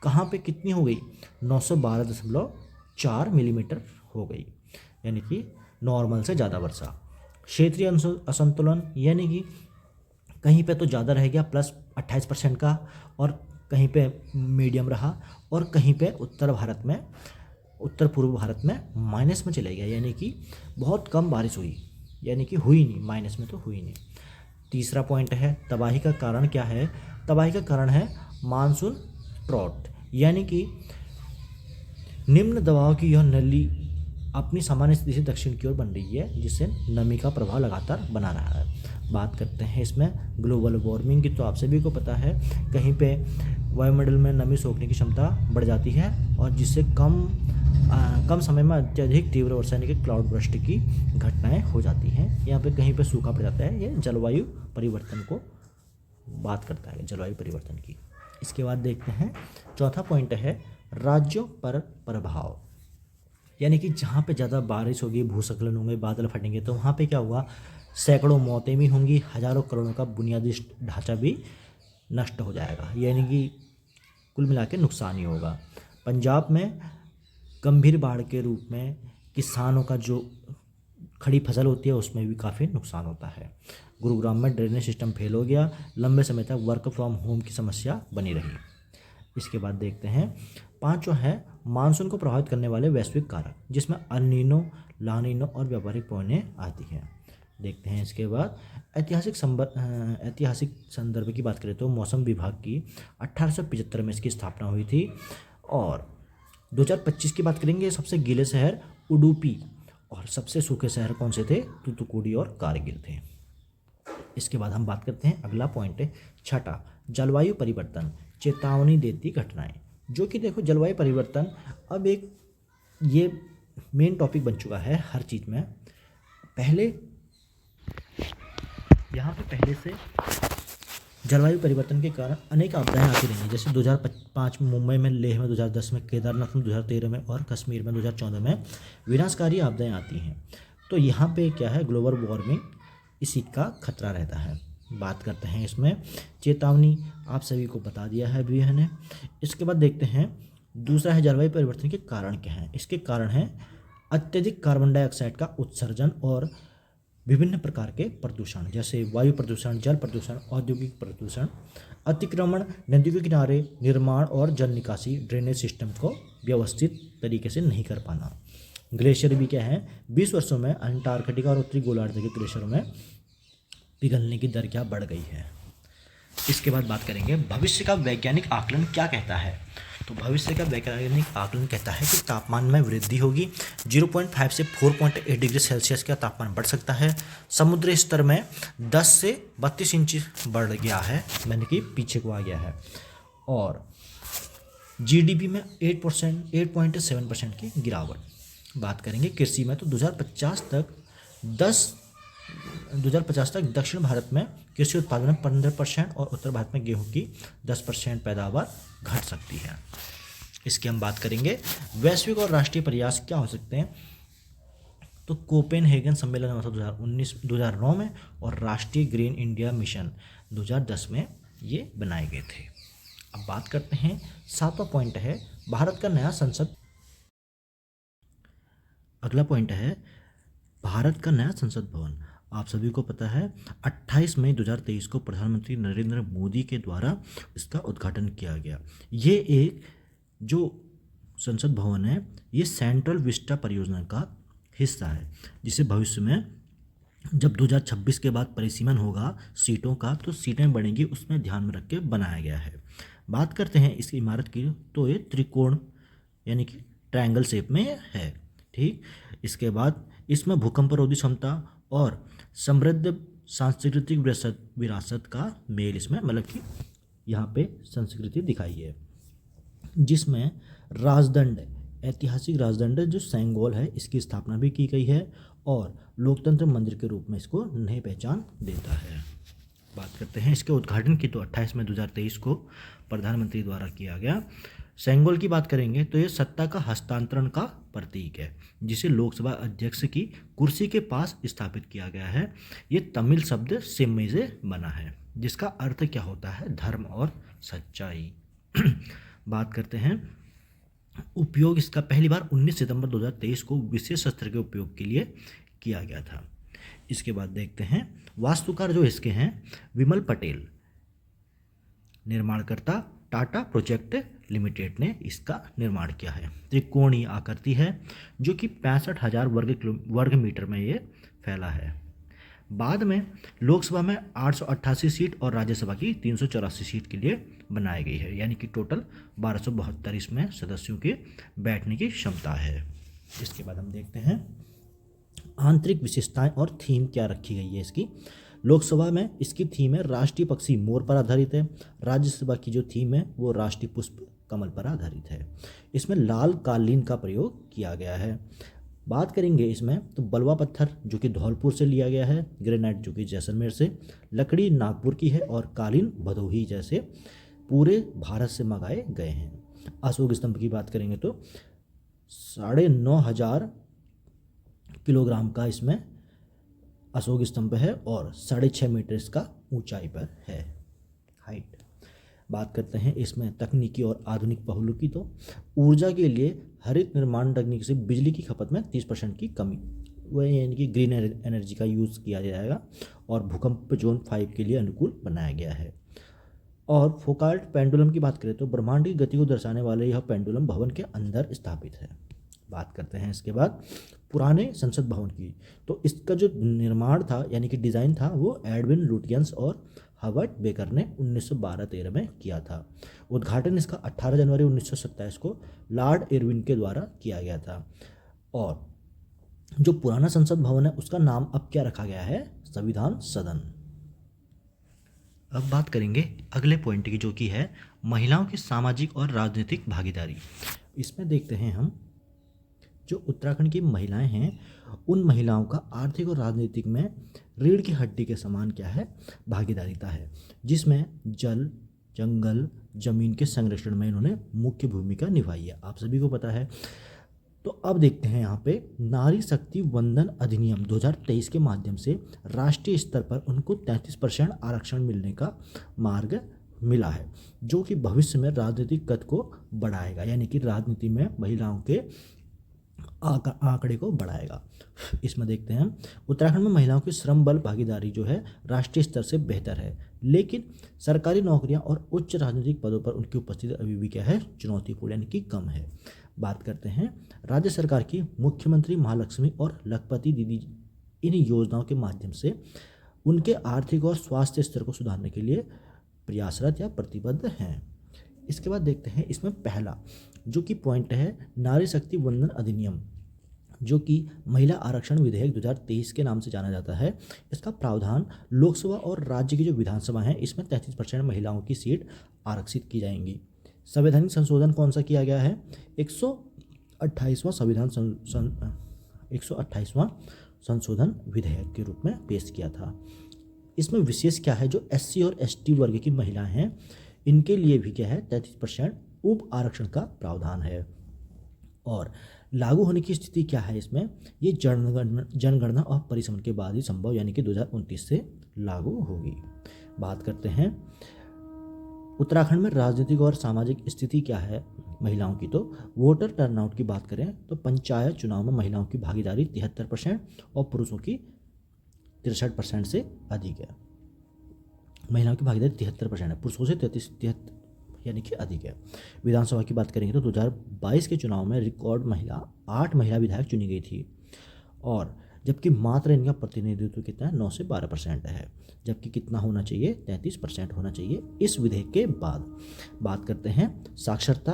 कहाँ पे कितनी हो गई, 912.4 मिलीमीटर हो गई, यानी कि नॉर्मल से ज़्यादा वर्षा। क्षेत्रीय असंतुलन, यानी कि कहीं पे तो ज़्यादा रह गया +28% का, और कहीं पे मीडियम रहा, और कहीं पे उत्तर पूर्व भारत में माइनस में चले गया, यानी कि बहुत कम बारिश हुई, यानी कि हुई नहीं, माइनस में तो हुई नहीं। तीसरा पॉइंट है तबाही का कारण क्या है। तबाही का कारण है मानसून ट्रॉट, यानी कि निम्न दबाव की यह नली अपनी सामान्य स्थिति से दक्षिण की ओर बन रही है, जिससे नमी का प्रभाव लगातार बना रहा है। बात करते हैं इसमें ग्लोबल वार्मिंग की, तो आप सभी को पता है कहीं पे वायुमंडल में नमी सोखने की क्षमता बढ़ जाती है, और जिससे कम समय में अत्यधिक तीव्र वर्षा यानी कि क्लाउड बर्स्ट की घटनाएं हो जाती हैं। यहाँ पे कहीं पे सूखा पड़ जाता है। ये जलवायु परिवर्तन को बात करता है, जलवायु परिवर्तन की। इसके बाद देखते हैं चौथा पॉइंट है राज्यों पर प्रभाव, यानी कि जहाँ पे ज़्यादा बारिश होगी, भूस्खलन होंगे, बादल फटेंगे, तो वहाँ पे क्या हुआ, सैकड़ों मौतें भी होंगी, हज़ारों करोड़ों का बुनियादी ढांचा भी नष्ट हो जाएगा, यानी कि कुल मिला के नुकसान ही होगा। पंजाब में गंभीर बाढ़ के रूप में किसानों का जो खड़ी फसल होती है उसमें भी काफ़ी नुकसान होता है। गुरुग्राम में ड्रेनेज सिस्टम फेल हो गया, लंबे समय तक वर्क फ्रॉम होम की समस्या बनी रही। इसके बाद देखते हैं पांचवा है मानसून को प्रभावित करने वाले वैश्विक कारक, जिसमें अल-नीनो, ला-नीनो और व्यापारिक पौने आती हैं। देखते हैं इसके बाद ऐतिहासिक संदर्भ की बात करें तो मौसम विभाग की 1875 में इसकी स्थापना हुई थी, और 2025 की बात करेंगे सबसे गीले शहर उडुपी और सबसे सूखे शहर कौन से थे, तूतुकुड़ी और कारगिल थे। इसके बाद हम बात करते हैं अगला पॉइंट है छठा, जलवायु परिवर्तन चेतावनी देती घटनाएं, जो कि देखो जलवायु परिवर्तन अब एक ये मेन टॉपिक बन चुका है हर चीज़ में। पहले से जलवायु परिवर्तन के कारण अनेक आपदाएं आती रही हैं, जैसे 2005 में मुंबई में, लेह में 2010 में, केदारनाथ में 2013 में और कश्मीर में 2014 में विनाशकारी आपदाएं आती हैं। तो यहाँ पे क्या है, ग्लोबल वार्मिंग इसी का खतरा रहता है। बात करते हैं इसमें चेतावनी, आप सभी को बता दिया है अभी मैंने। इसके बाद देखते हैं दूसरा है जलवायु परिवर्तन के कारण क्या हैं। इसके कारण हैं अत्यधिक कार्बन डाइऑक्साइड का उत्सर्जन और विभिन्न प्रकार के प्रदूषण, जैसे वायु प्रदूषण, जल प्रदूषण, औद्योगिक प्रदूषण, अतिक्रमण, नदियों के किनारे निर्माण और जल निकासी ड्रेनेज सिस्टम को व्यवस्थित तरीके से नहीं कर पाना। ग्लेशियर भी क्या है, 20 वर्षों में अंटार्कटिका और उत्तरी गोलार्ध के ग्लेशियरों में पिघलने की दर क्या बढ़ गई है। इसके बाद बात करेंगे भविष्य का वैज्ञानिक आकलन क्या कहता है। तो भविष्य का वैज्ञानिक आकलन कहता है कि तापमान में वृद्धि होगी, 0.5 से 4.8 डिग्री सेल्सियस का तापमान बढ़ सकता है, समुद्र स्तर में 10 से 32 इंच बढ़ गया है, यानी कि पीछे को आ गया है, और जीडीपी में 8.7% की गिरावट। बात करेंगे कृषि में, तो 2050 तक दक्षिण भारत में कृषि उत्पादन में 15% और उत्तर भारत में गेहूं की 10% पैदावार घट सकती है। इसकी हम बात करेंगे वैश्विक और राष्ट्रीय प्रयास क्या हो सकते हैं। तो कोपेनहेगन सम्मेलन हुआ था 2009 में, और राष्ट्रीय ग्रीन इंडिया मिशन 2010 में ये बनाए गए थे। अब बात करते हैं 7वां पॉइंट है भारत का नया संसद। अगला पॉइंट है भारत का नया संसद भवन। आप सभी को पता है 28 मई 2023 को प्रधानमंत्री नरेंद्र मोदी के द्वारा इसका उद्घाटन किया गया। ये एक जो संसद भवन है ये सेंट्रल विस्टा परियोजना का हिस्सा है, जिसे भविष्य में जब 2026 के बाद परिसीमन होगा सीटों का, तो सीटें बढ़ेंगी, उसमें ध्यान में रख के बनाया गया है। बात करते हैं इस इमारत की, तो ये त्रिकोण यानी कि ट्रायंगल शेप में है, ठीक। इसके बाद इसमें भूकंपरोधी क्षमता और समृद्ध सांस्कृतिक विरासत का मेल, इसमें मतलब कि यहाँ पे संस्कृति दिखाई है, जिसमें राजदंड, ऐतिहासिक राजदंड जो सेंगोल है, इसकी स्थापना भी की गई है और लोकतंत्र मंदिर के रूप में इसको नई पहचान देता है। बात करते हैं इसके उद्घाटन की, तो 28 मई 2023 को प्रधानमंत्री द्वारा किया गया। सेंगोल की बात करेंगे तो ये सत्ता का हस्तांतरण का प्रतीक है, जिसे लोकसभा अध्यक्ष की कुर्सी के पास स्थापित किया गया है। ये तमिल शब्द सेम्मई से बना है, जिसका अर्थ क्या होता है, धर्म और सच्चाई। बात करते हैं उपयोग, इसका पहली बार 19 सितंबर 2023 को विशेष शस्त्र के उपयोग के लिए किया गया था। इसके बाद देखते हैं वास्तुकार जो इसके हैं विमल पटेल, निर्माणकर्ता टाटा प्रोजेक्ट लिमिटेड ने इसका निर्माण किया है। त्रिकोणीय आकृति है जो कि 65,000 वर्ग मीटर में ये फैला है। बाद में लोकसभा में 888 सीट और राज्यसभा की 384 सीट के लिए बनाई गई है, यानी कि टोटल 1272 इसमें सदस्यों के बैठने की क्षमता है। इसके बाद हम देखते हैं आंतरिक विशेषताएं और थीम क्या रखी गई है इसकी। लोकसभा में इसकी थीम है राष्ट्रीय पक्षी मोर पर आधारित है। राज्यसभा की जो थीम है वो राष्ट्रीय पुष्प कमल पर आधारित है। इसमें लाल कालीन का प्रयोग किया गया है। बात करेंगे इसमें तो बलुआ पत्थर जो कि धौलपुर से लिया गया है, ग्रेनाइट जो कि जैसलमेर से, लकड़ी नागपुर की है और कालीन भदोही जैसे पूरे भारत से मंगाए गए हैं। अशोक स्तंभ की बात करेंगे तो 9,500 किलोग्राम का इसमें अशोक स्तंभ है और 6.5 मीटर इसका ऊंचाई पर है, हाइट। बात करते हैं इसमें तकनीकी और आधुनिक पहलू की, तो ऊर्जा के लिए हरित निर्माण तकनीक से बिजली की खपत में 30% की कमी, वह यानी कि ग्रीन एनर्जी का यूज़ किया जाएगा, और भूकंप जोन 5 के लिए अनुकूल बनाया गया है। और फोकाल्ट पेंडुलम की बात करें तो ब्रह्मांड की गति को दर्शाने वाले यह पेंडुलम भवन के अंदर स्थापित है। बात करते हैं इसके बाद पुराने संसद भवन की, तो इसका जो निर्माण था यानी कि डिज़ाइन था वो एडविन लुटियंस और हवर्ड बेकर ने 1912-13 में किया था। उद्घाटन इसका 18 जनवरी 1927 को लॉर्ड इरविन के द्वारा किया गया था। और जो पुराना संसद भवन है उसका नाम अब क्या रखा गया है, संविधान सदन। अब बात करेंगे अगले पॉइंट की, जो कि है महिलाओं की सामाजिक और राजनीतिक भागीदारी। इसमें देखते हैं हम जो उत्तराखंड की महिलाएं हैं उन महिलाओं का आर्थिक और राजनीतिक में रीढ़ की हड्डी के समान क्या है, भागीदारिता है, जिसमें जल, जंगल, जमीन के संरक्षण में इन्होंने मुख्य भूमिका निभाई है, आप सभी को पता है। तो अब देखते हैं यहाँ पे नारी शक्ति वंदन अधिनियम 2023 के माध्यम से राष्ट्रीय स्तर पर उनको 33% आरक्षण मिलने का मार्ग मिला है, जो कि भविष्य में राजनीतिक गति को बढ़ाएगा, यानी कि राजनीति में महिलाओं के आंकड़े को बढ़ाएगा। इसमें देखते हैं उत्तराखंड में महिलाओं की श्रम बल भागीदारी जो है राष्ट्रीय स्तर से बेहतर है, लेकिन सरकारी नौकरियां और उच्च राजनीतिक पदों पर उनकी उपस्थिति अभी भी क्या है, चुनौतीपूर्ण यानी कि कम है। बात करते हैं राज्य सरकार की मुख्यमंत्री महालक्ष्मी और लखपति दीदी, इन योजनाओं के माध्यम से उनके आर्थिक और स्वास्थ्य स्तर को सुधारने के लिए प्रयासरत या प्रतिबद्ध हैं। इसके बाद देखते हैं इसमें पहला जो कि पॉइंट है नारी शक्ति वंदन अधिनियम, जो कि महिला आरक्षण विधेयक 2023 के नाम से जाना जाता है। इसका प्रावधान लोकसभा और राज्य की जो विधानसभा है इसमें 33% महिलाओं की सीट आरक्षित की जाएंगी। संवैधानिक संशोधन कौन सा किया गया है? 128वां संविधान 128वां संशोधन विधेयक के रूप में पेश किया था। इसमें विशेष क्या है, जो SC और ST वर्ग की महिलाएं हैं इनके लिए भी क्या है 33% उप आरक्षण का प्रावधान है। और लागू होने की स्थिति क्या है इसमें, ये जनगणना और परिसमन के बाद ही संभव, यानी कि 2029 से लागू होगी। बात करते हैं उत्तराखंड में राजनीतिक और सामाजिक स्थिति क्या है महिलाओं की। तो वोटर टर्नआउट की बात करें तो पंचायत चुनाव में महिलाओं की भागीदारी 73% और पुरुषों की 63% से अधिक है। महिलाओं की भागीदारी 73% है, पुरुषों से 33 यानी कि अधिक है। विधानसभा की बात करेंगे तो 2022 के चुनाव में रिकॉर्ड 8 महिला विधायक चुनी गई थी, और जबकि मात्र इनका प्रतिनिधित्व कितना है 9 से 12% है, जबकि कितना होना चाहिए 33% होना चाहिए इस विधेयक के बाद। बात करते हैं साक्षरता,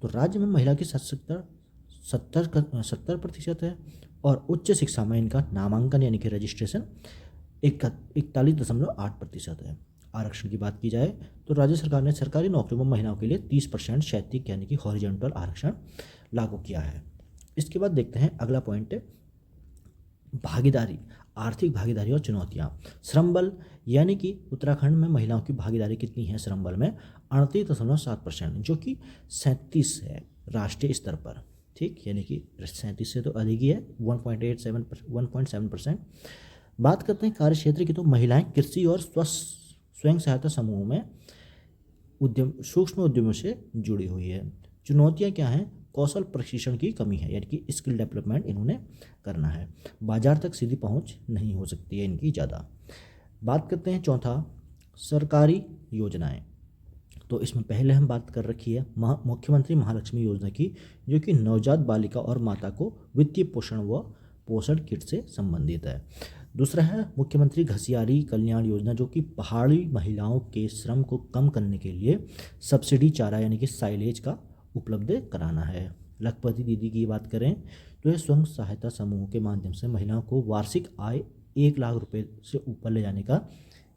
तो राज्य में महिला की 70% है, और उच्च शिक्षा में इनका नामांकन यानी कि रजिस्ट्रेशन 41.8% है। आरक्षण की बात की जाए तो राज्य सरकार ने सरकारी नौकरियों में महिलाओं के लिए 30% क्षैतिज यानी कि हॉरिजॉन्टल आरक्षण लागू किया है। इसके बाद देखते हैं अगला पॉइंट है भागीदारी, आर्थिक भागीदारी और चुनौतियाँ। श्रम बल, यानी कि उत्तराखंड में महिलाओं की भागीदारी कितनी है श्रम बल में 38.7%, जो कि 37 है राष्ट्रीय स्तर पर। ठीक, यानी कि 37 से तो अधिक ही है, 1.7%। बात करते हैं कार्य क्षेत्र की, तो महिलाएं कृषि और स्वयं सहायता समूह में सूक्ष्म उद्यमों से जुड़ी हुई है। चुनौतियां क्या हैं? कौशल प्रशिक्षण की कमी है, यानी कि स्किल डेवलपमेंट इन्होंने करना है। बाजार तक सीधी पहुंच नहीं हो सकती है इनकी ज़्यादा। बात करते हैं चौथा सरकारी योजनाएं, तो इसमें पहले हम बात कर रखी है मुख्यमंत्री महालक्ष्मी योजना की, जो कि नवजात बालिका और माता को वित्तीय पोषण व पोषण किट से संबंधित है। दूसरा है मुख्यमंत्री घसियारी कल्याण योजना, जो कि पहाड़ी महिलाओं के श्रम को कम करने के लिए सब्सिडी चारा यानी कि साइलेज का उपलब्ध कराना है। लखपति दीदी की बात करें तो यह स्वयं सहायता समूह के माध्यम से महिलाओं को वार्षिक आय 1 लाख रुपए से ऊपर ले जाने का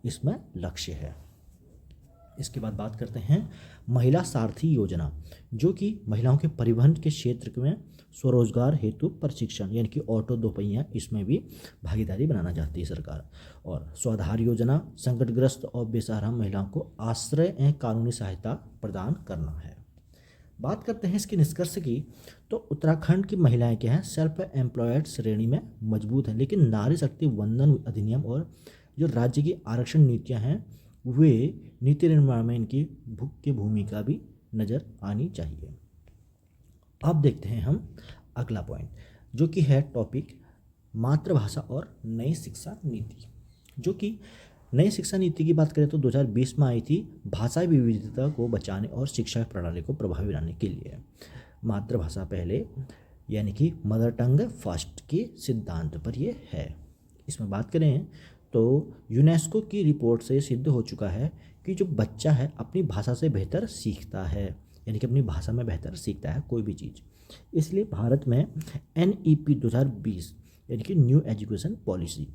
इसमें लक्ष्य है। इसके बाद बात करते हैं महिला सारथी योजना, जो कि महिलाओं के परिवहन के क्षेत्र में स्वरोजगार हेतु प्रशिक्षण यानी कि ऑटो दोपहिया इसमें भी भागीदारी बनाना चाहती है सरकार। और स्वाधार योजना, संकटग्रस्त और बेसहारा महिलाओं को आश्रय एवं कानूनी सहायता प्रदान करना है। बात करते हैं इसके निष्कर्ष की, तो उत्तराखंड की महिलाएं क्या हैं सेल्फ एम्प्लॉयड श्रेणी में मजबूत हैं, लेकिन नारी शक्ति वंदन अधिनियम और जो राज्य की आरक्षण नीतियां हैं वे नीति निर्माण में इनकी भूमिका भी नज़र आनी चाहिए। अब देखते हैं हम अगला पॉइंट, जो कि है टॉपिक मातृभाषा और नई शिक्षा नीति। जो कि नई शिक्षा नीति की बात करें तो 2020 में आई थी, भाषा विविधता को बचाने और शिक्षा प्रणाली को प्रभावी बनाने के लिए। मातृभाषा पहले यानी कि मदर टंग फर्स्ट के सिद्धांत पर ये है। इसमें बात करें तो यूनेस्को की रिपोर्ट से सिद्ध हो चुका है कि जो बच्चा है अपनी भाषा से बेहतर सीखता है, यानी कि अपनी भाषा में बेहतर सीखता है कोई भी चीज़। इसलिए भारत में NEP 2020 यानी कि न्यू एजुकेशन पॉलिसी,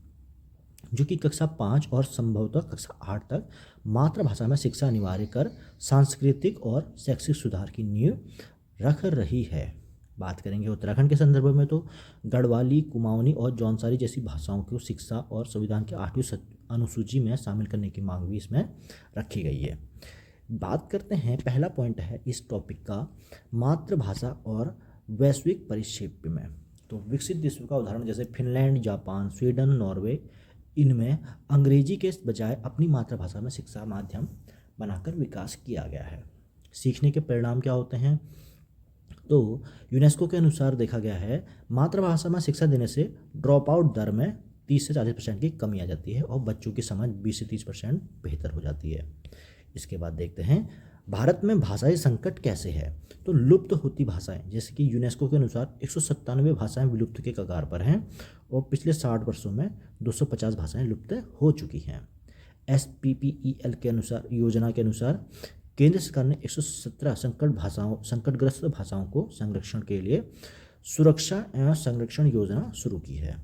जो कि कक्षा 5 और संभवतः कक्षा 8 तक मातृभाषा में शिक्षा अनिवार्य कर सांस्कृतिक और शैक्षिक सुधार की नींव रख रही है। बात करेंगे उत्तराखंड के संदर्भ में तो गढ़वाली, कुमाऊनी और जौनसारी जैसी भाषाओं को शिक्षा और संविधान के 8वीं अनुसूची में शामिल करने की मांग भी इसमें रखी गई है। बात करते हैं, पहला पॉइंट है इस टॉपिक का मातृभाषा और वैश्विक परिप्रेक्ष्य में। तो विकसित देशों का उदाहरण जैसे फिनलैंड, जापान, स्वीडन, नॉर्वे, इनमें अंग्रेजी के बजाय अपनी मातृभाषा में शिक्षा माध्यम बनाकर विकास किया गया है। सीखने के परिणाम क्या होते हैं? तो यूनेस्को के अनुसार देखा गया है मातृभाषा में शिक्षा देने से ड्रॉप आउट दर में 30 से 40% की कमी आ जाती है और बच्चों की समझ 20 से 30% बेहतर हो जाती है। इसके बाद देखते हैं भारत में भाषाई संकट कैसे है। तो लुप्त होती भाषाएं, जैसे कि यूनेस्को के अनुसार 197 भाषाएं विलुप्त के कगार पर हैं और पिछले 60 वर्षों में 250 भाषाएं लुप्त हो चुकी हैं। SPPEL के अनुसार योजना के अनुसार केंद्र सरकार ने 117 संकटग्रस्त भाषाओं को संरक्षण के लिए सुरक्षा एवं संरक्षण योजना शुरू की है।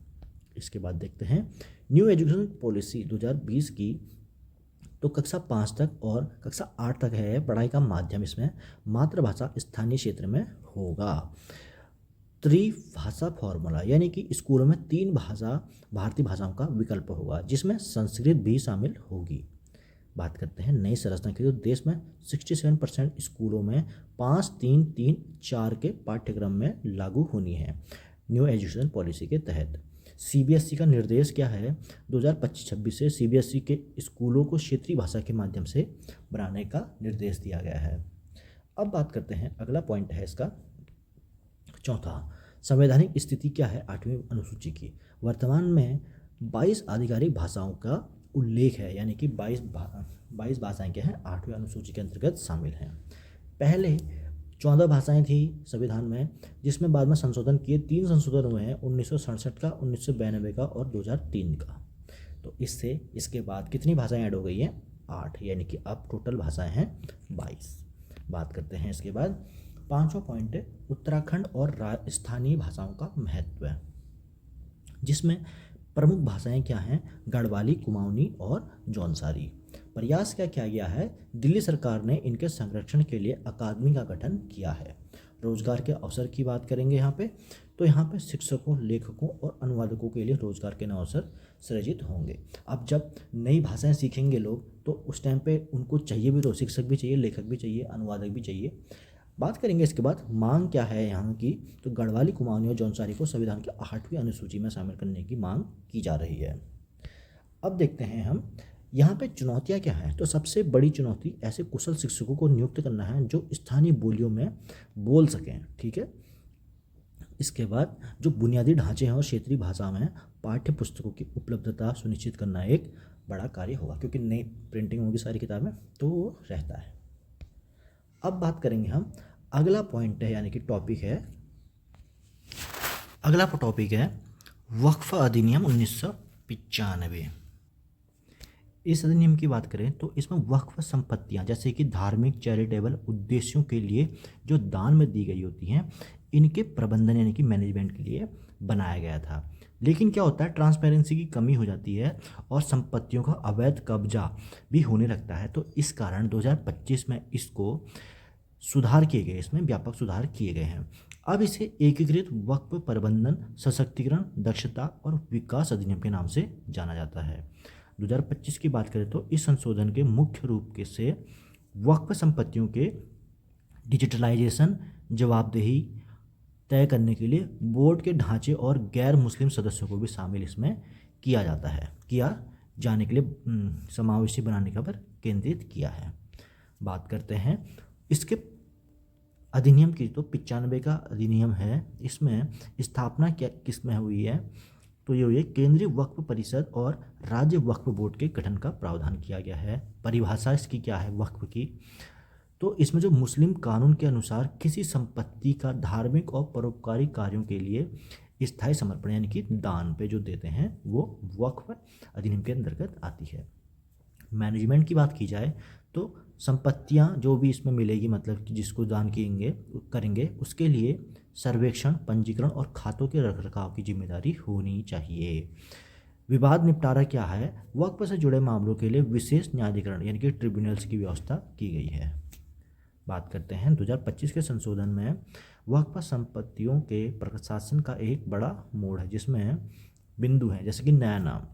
इसके बाद देखते हैं न्यू एजुकेशन पॉलिसी 2020 की। तो कक्षा 5 तक और कक्षा 8 तक है पढ़ाई का माध्यम, इसमें मातृभाषा स्थानीय क्षेत्र में होगा। त्रिभाषा फॉर्मूला यानी कि स्कूलों में 3 भाषा भारतीय भाषाओं का विकल्प होगा, जिसमें संस्कृत भी शामिल होगी। बात करते हैं नई संरचना की। तो देश में 67% स्कूलों में 5-3-3-4 के पाठ्यक्रम में लागू होनी है न्यू एजुकेशन पॉलिसी के तहत। CBSE का निर्देश क्या है? 2025-26 से CBSE के स्कूलों को क्षेत्रीय भाषा के माध्यम से बनाने का निर्देश दिया गया है। अब बात करते हैं, अगला पॉइंट है इसका चौथा, संवैधानिक स्थिति क्या है 8वीं अनुसूची की। वर्तमान में 22 आधिकारिक भाषाओं का उल्लेख है, यानी कि 22 भाषाएं क्या हैं 8वीं अनुसूची के अंतर्गत शामिल हैं। पहले 14 भाषाएं थी संविधान में, जिसमें बाद में संशोधन किए। 3 संशोधन हुए हैं, 1967 का, 1992 का और 2003 का। तो इससे इसके बाद कितनी भाषाएं ऐड हो गई हैं? 8, यानी कि अब टोटल भाषाएं हैं 22। बात करते हैं इसके बाद 5वां पॉइंट है उत्तराखंड और स्थानीय भाषाओं का महत्व, जिसमें प्रमुख भाषाएं क्या हैं? गढ़वाली, कुमाऊनी और जौनसारी। प्रयास क्या किया गया है? दिल्ली सरकार ने इनके संरक्षण के लिए अकादमी का गठन किया है। रोजगार के अवसर की बात करेंगे यहाँ पे, तो यहाँ पे शिक्षकों, लेखकों और अनुवादकों के लिए रोजगार के नए अवसर सृजित होंगे। अब जब नई भाषाएं सीखेंगे लोग, तो उस टाइम पे उनको चाहिए भी, तो शिक्षक भी चाहिए, लेखक भी चाहिए, अनुवादक भी चाहिए। बात करेंगे इसके बाद मांग क्या है यहाँ की। तो गढ़वाली, कुमाऊनी और जौनसारी को संविधान की 8वीं अनुसूची में शामिल करने की मांग की जा रही है। अब देखते हैं हम यहाँ पे चुनौतियाँ क्या हैं। तो सबसे बड़ी चुनौती ऐसे कुशल शिक्षकों को नियुक्त करना है जो स्थानीय बोलियों में बोल सकें, ठीक है। इसके बाद जो बुनियादी ढांचे हैं और क्षेत्रीय भाषा में पाठ्य पुस्तकों की उपलब्धता सुनिश्चित करना एक बड़ा कार्य होगा, क्योंकि नई प्रिंटिंग होगी सारी किताबें, तो वो रहता है। अब बात करेंगे हम, अगला पॉइंट है यानी कि टॉपिक है, अगला टॉपिक है वक्फ अधिनियम 1995। इस अधिनियम की बात करें तो इसमें वक्फ संपत्तियां, जैसे कि धार्मिक, चैरिटेबल उद्देश्यों के लिए जो दान में दी गई होती हैं, इनके प्रबंधन यानी कि मैनेजमेंट के लिए बनाया गया था। लेकिन क्या होता है, ट्रांसपेरेंसी की कमी हो जाती है और संपत्तियों का अवैध कब्जा भी होने लगता है। तो इस कारण 2025 में इसको सुधार किए गए, इसमें व्यापक सुधार किए गए हैं। अब इसे एकीकृत वक्फ प्रबंधन, सशक्तिकरण, दक्षता और विकास अधिनियम के नाम से जाना जाता है। 2025 की बात करें तो इस संशोधन के मुख्य रूप से वक्फ संपत्तियों के डिजिटलाइजेशन, जवाबदेही तय करने के लिए बोर्ड के ढांचे और गैर मुस्लिम सदस्यों को भी शामिल इसमें किया जाने के लिए समावेशी बनाने का पर केंद्रित किया है। बात करते हैं इसके अधिनियम की। तो 95 का अधिनियम है, इसमें स्थापना क्या किसमें हुई है? तो ये हुई है केंद्रीय वक्फ परिषद और राज्य वक्फ बोर्ड के गठन का प्रावधान किया गया है। परिभाषा इसकी क्या है वक्फ की? तो इसमें जो मुस्लिम कानून के अनुसार किसी संपत्ति का धार्मिक और परोपकारी कार्यों के लिए स्थायी समर्पण यानी कि दान पे जो देते हैं वो वक्फ अधिनियम के अंतर्गत आती है। मैनेजमेंट की बात की जाए तो संपत्तियां जो भी इसमें मिलेगी, मतलब कि जिसको दान करेंगे उसके लिए सर्वेक्षण, पंजीकरण और खातों के रखरखाव की जिम्मेदारी होनी चाहिए। विवाद निपटारा क्या है? वक्फ से जुड़े मामलों के लिए विशेष न्यायाधिकरण यानी कि ट्रिब्यूनल्स की व्यवस्था की गई है। बात करते हैं 2025 के संशोधन में वक्फ संपत्तियों के प्रशासन का एक बड़ा मोड़ है, जिसमें बिंदु है जैसे कि नया नाम।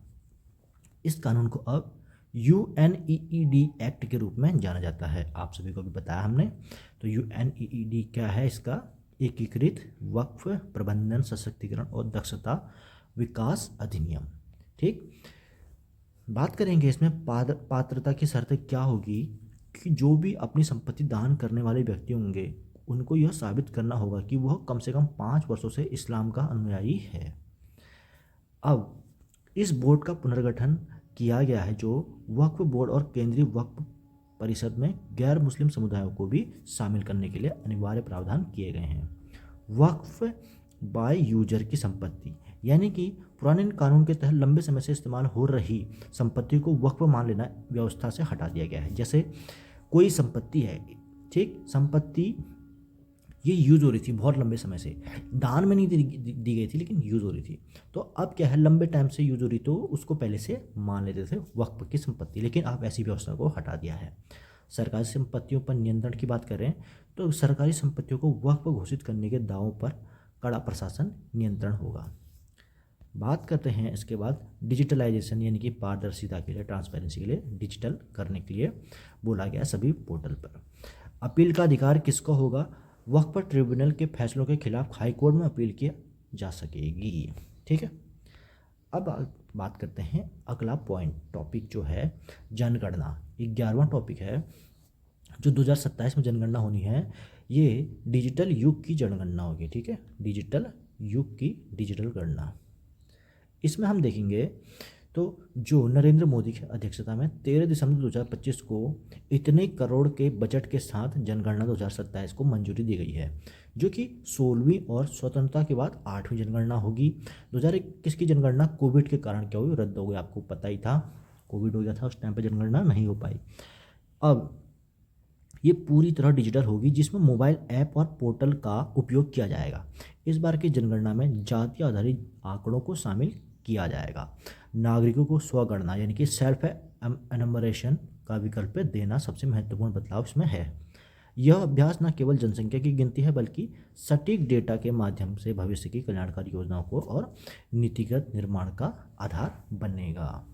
इस कानून को अब UNEED एक्ट के रूप में जाना जाता है, आप सभी को भी बताया हमने। तो UNEED क्या है? इसका एकीकृत वक्फ प्रबंधन, सशक्तिकरण और दक्षता विकास अधिनियम। ठीक, बात करेंगे इसमें पात्रता की शर्तें क्या होगी कि जो भी अपनी संपत्ति दान करने वाले व्यक्ति होंगे उनको यह साबित करना होगा कि वह कम से कम 5 वर्षों से इस्लाम का अनुयायी है। अब इस बोर्ड का पुनर्गठन किया गया है, जो वक्फ बोर्ड और केंद्रीय वक्फ परिषद में गैर मुस्लिम समुदायों को भी शामिल करने के लिए अनिवार्य प्रावधान किए गए हैं। वक्फ बाय यूजर की संपत्ति यानी कि पुराने कानून के तहत लंबे समय से इस्तेमाल हो रही संपत्ति को वक्फ मान लेना व्यवस्था से हटा दिया गया है। जैसे कोई संपत्ति है, ठीक, संपत्ति ये यूज़ हो रही थी बहुत लंबे समय से, दान में नहीं दी गई थी लेकिन यूज़ हो रही थी, तो अब क्या है, लंबे टाइम से यूज़ हो रही तो उसको पहले से मान लेते थे वक्फ की संपत्ति, लेकिन अब ऐसी व्यवस्था को हटा दिया है। सरकारी संपत्तियों पर नियंत्रण की बात करें तो सरकारी संपत्तियों को वक्फ घोषित करने के दावों पर कड़ा प्रशासन नियंत्रण होगा। बात करते हैं इसके बाद डिजिटलाइजेशन, यानी कि पारदर्शिता के लिए, ट्रांसपेरेंसी के लिए डिजिटल करने के लिए बोला गया सभी पोर्टल पर। अपील का अधिकार किसका होगा? वक्फ ट्रिब्यूनल के फैसलों के खिलाफ हाई कोर्ट में अपील किया जा सकेगी। ठीक है, अब बात करते हैं अगला पॉइंट, टॉपिक जो है जनगणना, 11वां टॉपिक है जो 2027 में जनगणना होनी है। ये डिजिटल युग की जनगणना होगी। ठीक है, डिजिटल युग की डिजिटल गणना। इसमें हम देखेंगे तो जो नरेंद्र मोदी की अध्यक्षता में 13 दिसंबर 2025 को इतने करोड़ के बजट के साथ जनगणना 2027 को मंजूरी दी गई है, जो कि 16वीं और स्वतंत्रता के बाद 8वीं जनगणना होगी। 2021 की जनगणना कोविड के कारण क्या हुई, रद्द हो गई, आपको पता ही था, कोविड हो गया था, उस टाइम पर जनगणना नहीं हो पाई। अब ये पूरी तरह डिजिटल होगी, जिसमें मोबाइल ऐप और पोर्टल का उपयोग किया जाएगा। इस बार की जनगणना में जाति आधारित आंकड़ों को शामिल किया जाएगा। नागरिकों को स्वगणना यानी कि सेल्फ एनुमरेशन का विकल्प देना सबसे महत्वपूर्ण बदलाव इसमें है। यह अभ्यास न केवल जनसंख्या की गिनती है, बल्कि सटीक डेटा के माध्यम से भविष्य की कल्याणकारी योजनाओं को और नीतिगत निर्माण का आधार बनेगा।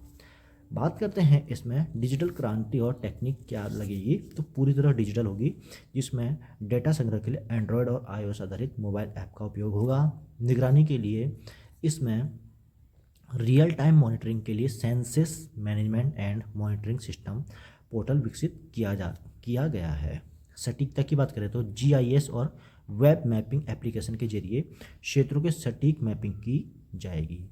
बात करते हैं इसमें डिजिटल क्रांति और टेक्निक क्या लगेगी, तो पूरी तरह डिजिटल होगी, जिसमें डेटा संग्रह के लिए एंड्रॉयड और iOS आधारित मोबाइल ऐप का उपयोग होगा। निगरानी के लिए इसमें रियल टाइम मॉनिटरिंग के लिए census management and monitoring system portal विकसित किया गया है। सटीकता की बात करें तो GIS और वेब मैपिंग एप्लीकेशन के जरिए क्षेत्रों के सटीक मैपिंग की जाएगी।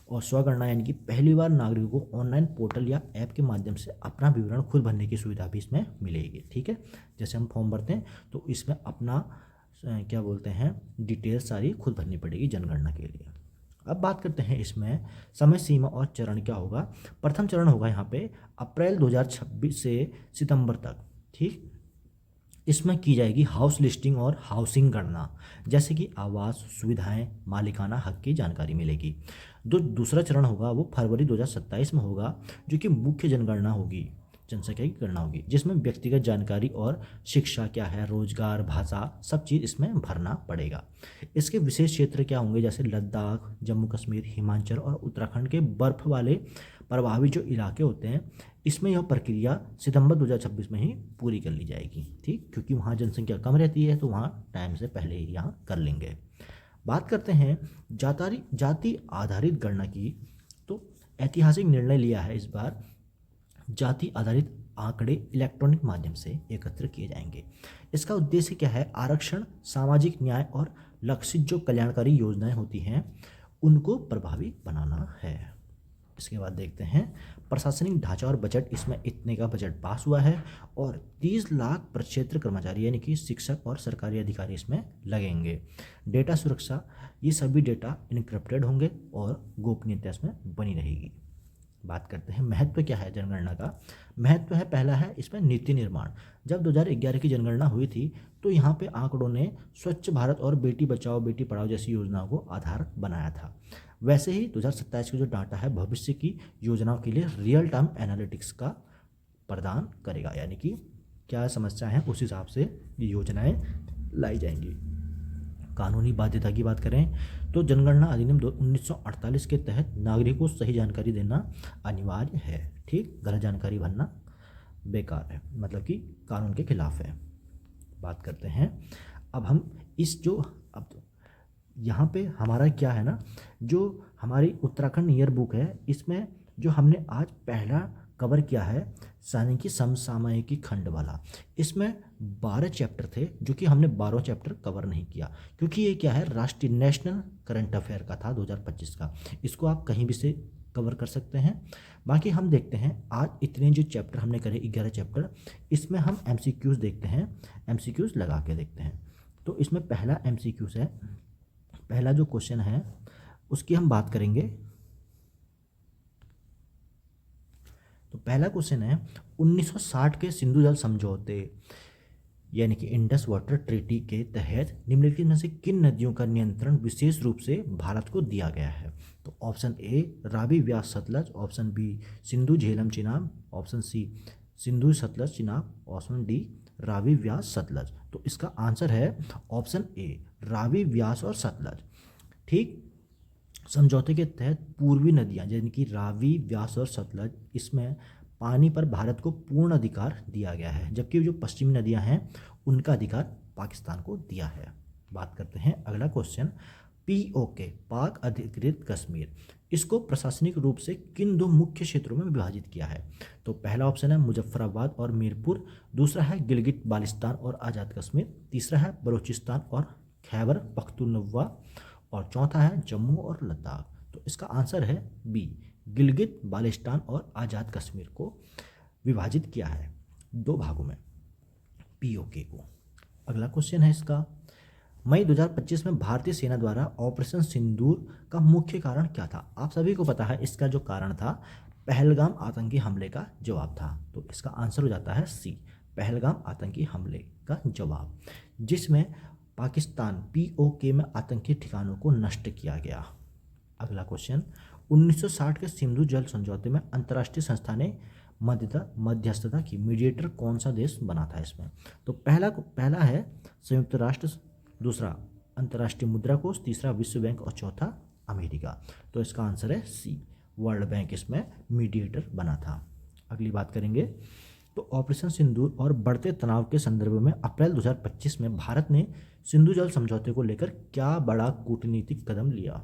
और स्वगणना यानी कि पहली बार नागरिकों को ऑनलाइन पोर्टल या ऐप के माध्यम से अपना विवरण खुद भरने की सुविधा भी इसमें मिलेगी। ठीक है, जैसे हम फॉर्म भरते हैं तो इसमें अपना क्या बोलते हैं डिटेल सारी खुद भरनी पड़ेगी जनगणना के लिए। अब बात करते हैं इसमें समय सीमा और चरण क्या होगा। प्रथम चरण होगा यहाँ पे अप्रैल 2026 से सितंबर तक। ठीक, इसमें की जाएगी हाउस लिस्टिंग और हाउसिंग गणना, जैसे कि आवास सुविधाएं, मालिकाना हक की जानकारी मिलेगी। दूसरा चरण होगा वो फरवरी 2027 में होगा, जो कि मुख्य जनगणना होगी, जनसंख्या की गणना होगी, जिसमें व्यक्तिगत जानकारी और शिक्षा क्या है, रोजगार, भाषा, सब चीज़ इसमें भरना पड़ेगा। इसके विशेष क्षेत्र क्या होंगे, जैसे लद्दाख, जम्मू कश्मीर, हिमाचल और उत्तराखंड के बर्फ वाले प्रभावित जो इलाके होते हैं, इसमें यह प्रक्रिया सितंबर 2026 में ही पूरी कर ली जाएगी। ठीक, क्योंकि वहाँ जनसंख्या कम रहती है तो वहाँ टाइम से पहले ही यहाँ कर लेंगे। बात करते हैं जाति आधारित गणना की, तो ऐतिहासिक निर्णय लिया है इस बार जाति आधारित आंकड़े इलेक्ट्रॉनिक माध्यम से एकत्र किए जाएंगे। इसका उद्देश्य क्या है, आरक्षण, सामाजिक न्याय और लक्षित जो कल्याणकारी योजनाएं होती हैं उनको प्रभावी बनाना है। इसके बाद देखते हैं प्रशासनिक ढांचा और बजट। इसमें इतने का बजट पास हुआ है और 30 लाख प्रक्षेत्र कर्मचारी यानी कि शिक्षक और सरकारी अधिकारी इसमें लगेंगे। डेटा सुरक्षा, ये सभी डेटा इनक्रिप्टेड होंगे और गोपनीयता इसमें बनी रहेगी। बात करते हैं महत्व क्या है जनगणना का। महत्व है, पहला है इसमें नीति निर्माण। जब 2011 की जनगणना हुई थी तो यहाँ पे आंकड़ों ने स्वच्छ भारत और बेटी बचाओ बेटी पढ़ाओ जैसी योजनाओं को आधार बनाया था। वैसे ही 2027 का जो डाटा है भविष्य की योजनाओं के लिए रियल टाइम एनालिटिक्स का प्रदान करेगा, यानी कि क्या समस्या है उस हिसाब से ये योजनाएं लाई जाएंगी। कानूनी बाध्यता की बात करें तो जनगणना अधिनियम 1948 के तहत नागरिकों को सही जानकारी देना अनिवार्य है। ठीक, गलत जानकारी भरना बेकार है, मतलब कि कानून के खिलाफ है। बात करते हैं अब हम इस जो अब यहाँ पे हमारा क्या है ना, जो हमारी उत्तराखंड ईयर बुक है, इसमें जो हमने आज पहला कवर किया है यानी कि समसामयिकी खंड वाला, इसमें 12 चैप्टर थे जो कि हमने 12 चैप्टर कवर नहीं किया, क्योंकि ये क्या है राष्ट्रीय नेशनल करंट अफेयर का था 2025 का। इसको आप कहीं भी से कवर कर सकते हैं। बाकी हम देखते हैं आज इतने जो चैप्टर हमने करे 11 चैप्टर, इसमें हम MCQs देखते हैं, MCQs लगा के देखते हैं। तो इसमें पहला MCQs है, पहला जो क्वेश्चन है उसकी हम बात करेंगे। तो पहला क्वेश्चन है 1960 के सिंधु जल समझौते यानी कि इंडस वाटर ट्रीटी के तहत निम्नलिखित में से किन नदियों का नियंत्रण विशेष रूप से भारत को दिया गया है? तो option A Ravi Beas Sutlej, option B Sindhu Jhelum Chenab, option C Sindhu Sutlej Chenab, option D Ravi Beas Sutlej. तो इसका आंसर है ऑप्शन ए रावी व्यास और सतलज। ठीक, समझौते के तहत पूर्वी नदियाँ यानी कि रावी व्यास और सतलज, इसमें पानी पर भारत को पूर्ण अधिकार दिया गया है, जबकि जो पश्चिमी नदियां हैं उनका अधिकार पाकिस्तान को दिया है। बात करते हैं अगला क्वेश्चन, पीओके पाक अधिकृत कश्मीर, इसको प्रशासनिक रूप से किन दो मुख्य क्षेत्रों में विभाजित किया है? तो पहला ऑप्शन है मुजफ्फराबाद और मीरपुर, दूसरा है गिलगित बाल्टिस्तान और आज़ाद कश्मीर, तीसरा है बलूचिस्तान और खैबर पख्तूनख्वा, और चौथा है जम्मू और लद्दाख। तो इसका आंसर है बी गिलगित बाल्टिस्तान और आज़ाद कश्मीर को विभाजित किया है दो भागों में पीओके को। अगला क्वेश्चन है इसका, मई 2025 में भारतीय सेना द्वारा ऑपरेशन सिंदूर का मुख्य कारण क्या था? आप सभी को पता है इसका जो कारण था पहलगाम आतंकी हमले का जवाब था। तो इसका आंसर हो जाता है सी पहलगाम आतंकी हमले का जवाब, जिसमें पाकिस्तान पीओके में आतंकी ठिकानों को नष्ट किया गया। अगला क्वेश्चन, 1960 के सिंधु जल समझौते में अंतर्राष्ट्रीय संस्था ने मध्यस्थता की, मीडिएटर कौन सा देश बना था इसमें? तो पहला है संयुक्त राष्ट्र, दूसरा अंतर्राष्ट्रीय मुद्रा कोष, तीसरा विश्व बैंक और चौथा अमेरिका। तो इसका आंसर है सी वर्ल्ड बैंक इसमें मीडिएटर बना था। अगली बात करेंगे, तो ऑपरेशन सिंदूर और बढ़ते तनाव के संदर्भ में अप्रैल 2025 में भारत ने सिंधु जल समझौते को लेकर क्या बड़ा कूटनीतिक कदम लिया?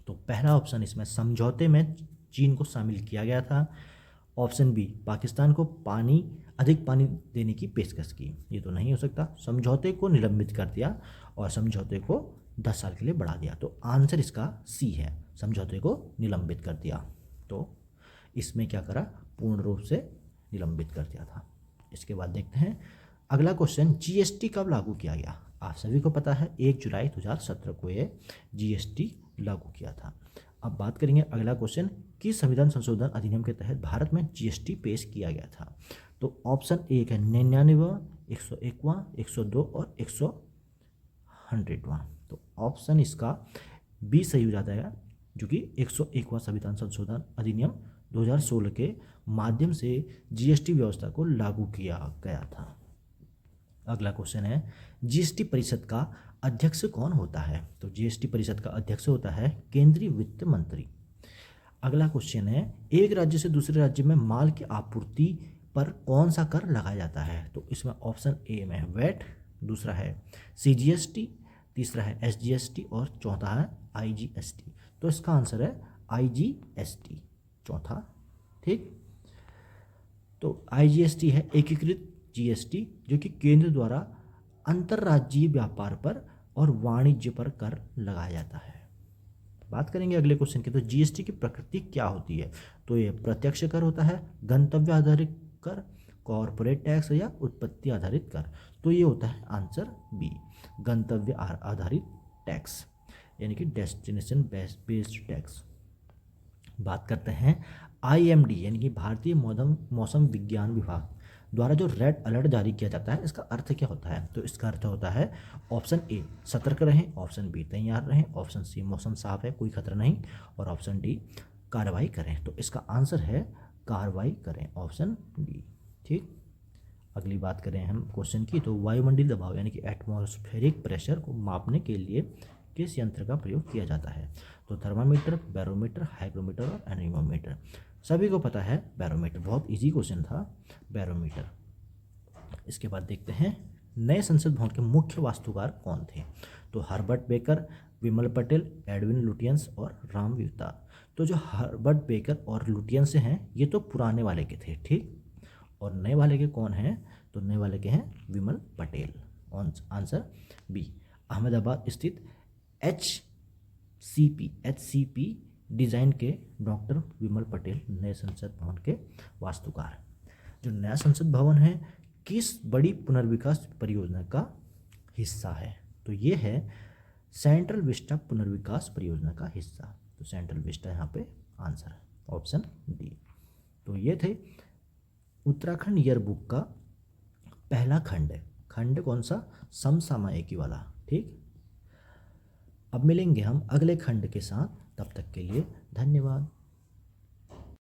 तो पहला ऑप्शन इसमें समझौते में चीन को शामिल किया गया था, ऑप्शन बी पाकिस्तान को अधिक पानी देने की पेशकश की, ये तो नहीं हो सकता, समझौते को निलंबित कर दिया और समझौते को 10 साल के लिए बढ़ा दिया। तो आंसर इसका सी है, समझौते को निलंबित कर दिया। तो इसमें क्या करा, पूर्ण रूप से निलंबित कर दिया था। इसके बाद देखते हैं अगला क्वेश्चन, जीएसटी कब लागू किया गया? आप सभी को पता है 1 जुलाई 2017 को ये जीएसटी लागू किया था। अब बात करेंगे अगला क्वेश्चन, किस संविधान संशोधन अधिनियम के तहत भारत में जीएसटी पेश किया गया था? तो ऑप्शन एक है 99वां, 101वां, 102 और 100वां। तो ऑप्शन इसका बी सही हो जाता है, जो कि 101वां संविधान संशोधन अधिनियम 2016 के माध्यम से जीएसटी व्यवस्था को लागू किया गया था। अगला क्वेश्चन है, जीएसटी परिषद का अध्यक्ष कौन होता है? तो जीएसटी परिषद का अध्यक्ष होता है केंद्रीय वित्त मंत्री। अगला क्वेश्चन है, एक राज्य से दूसरे राज्य में माल की आपूर्ति पर कौन सा कर लगाया जाता है? तो इसमें ऑप्शन ए में है वैट, दूसरा है सीजीएसटी, तीसरा है एसजीएसटी और चौथा है आईजीएसटी। तो इसका आंसर है आईजीएसटी चौथा। ठीक, तो आईजीएसटी है एकीकृत जीएसटी, जो कि केंद्र द्वारा अंतर्राज्यीय व्यापार पर और वाणिज्य पर कर लगाया जाता है। बात करेंगे अगले क्वेश्चन की, तो जीएसटी की प्रकृति क्या होती है? तो ये प्रत्यक्ष कर होता है, गंतव्य आधारित कर, कॉरपोरेट टैक्स या उत्पत्ति आधारित कर। तो ये होता है आंसर बी गंतव्य आधारित टैक्स, यानी कि डेस्टिनेशन बेस्ड टैक्स। बात करते हैं आईएमडी यानी कि भारतीय मौसम विज्ञान विभाग द्वारा जो रेड अलर्ट जारी किया जाता है, इसका अर्थ क्या होता है? तो इसका अर्थ होता है ऑप्शन ए सतर्क रहें, ऑप्शन बी तैयार रहें, ऑप्शन सी मौसम साफ है कोई खतरा नहीं, और ऑप्शन डी कार्रवाई करें। तो इसका आंसर है कार्रवाई करें, ऑप्शन डी। ठीक, अगली बात करें हम क्वेश्चन की, तो वायुमंडलीय दबाव यानी कि एटमॉस्फेरिक प्रेशर को मापने के लिए किस यंत्र का प्रयोग किया जाता है? तो थर्मामीटर, बैरोमीटर, हाइग्रोमीटर और एनीमोमीटर। सभी को पता है बैरोमीटर, बहुत इजी क्वेश्चन था बैरोमीटर। इसके बाद देखते हैं नए संसद भवन के मुख्य वास्तुकार कौन थे? तो हर्बर्ट बेकर, विमल पटेल, एडविन लुटियंस और राम विवतार। तो जो हर्बर्ट बेकर और लुटियंस हैं ये तो पुराने वाले के थे, ठीक, और नए वाले के कौन हैं? तो नए वाले के हैं विमल पटेल। आंसर बी अहमदाबाद स्थित एचसीपी डिज़ाइन के डॉक्टर विमल पटेल नए संसद भवन के वास्तुकार। जो नया संसद भवन है किस बड़ी पुनर्विकास परियोजना का हिस्सा है? तो ये है सेंट्रल विस्टा पुनर्विकास परियोजना का हिस्सा। तो सेंट्रल विस्टा यहाँ पे आंसर है, ऑप्शन डी। तो ये थे उत्तराखंड ईयरबुक का पहला खंड। खंड कौन सा? समसामयिकी वाला। ठीक, अब मिलेंगे हम अगले खंड के साथ, तब तक के लिए धन्यवाद।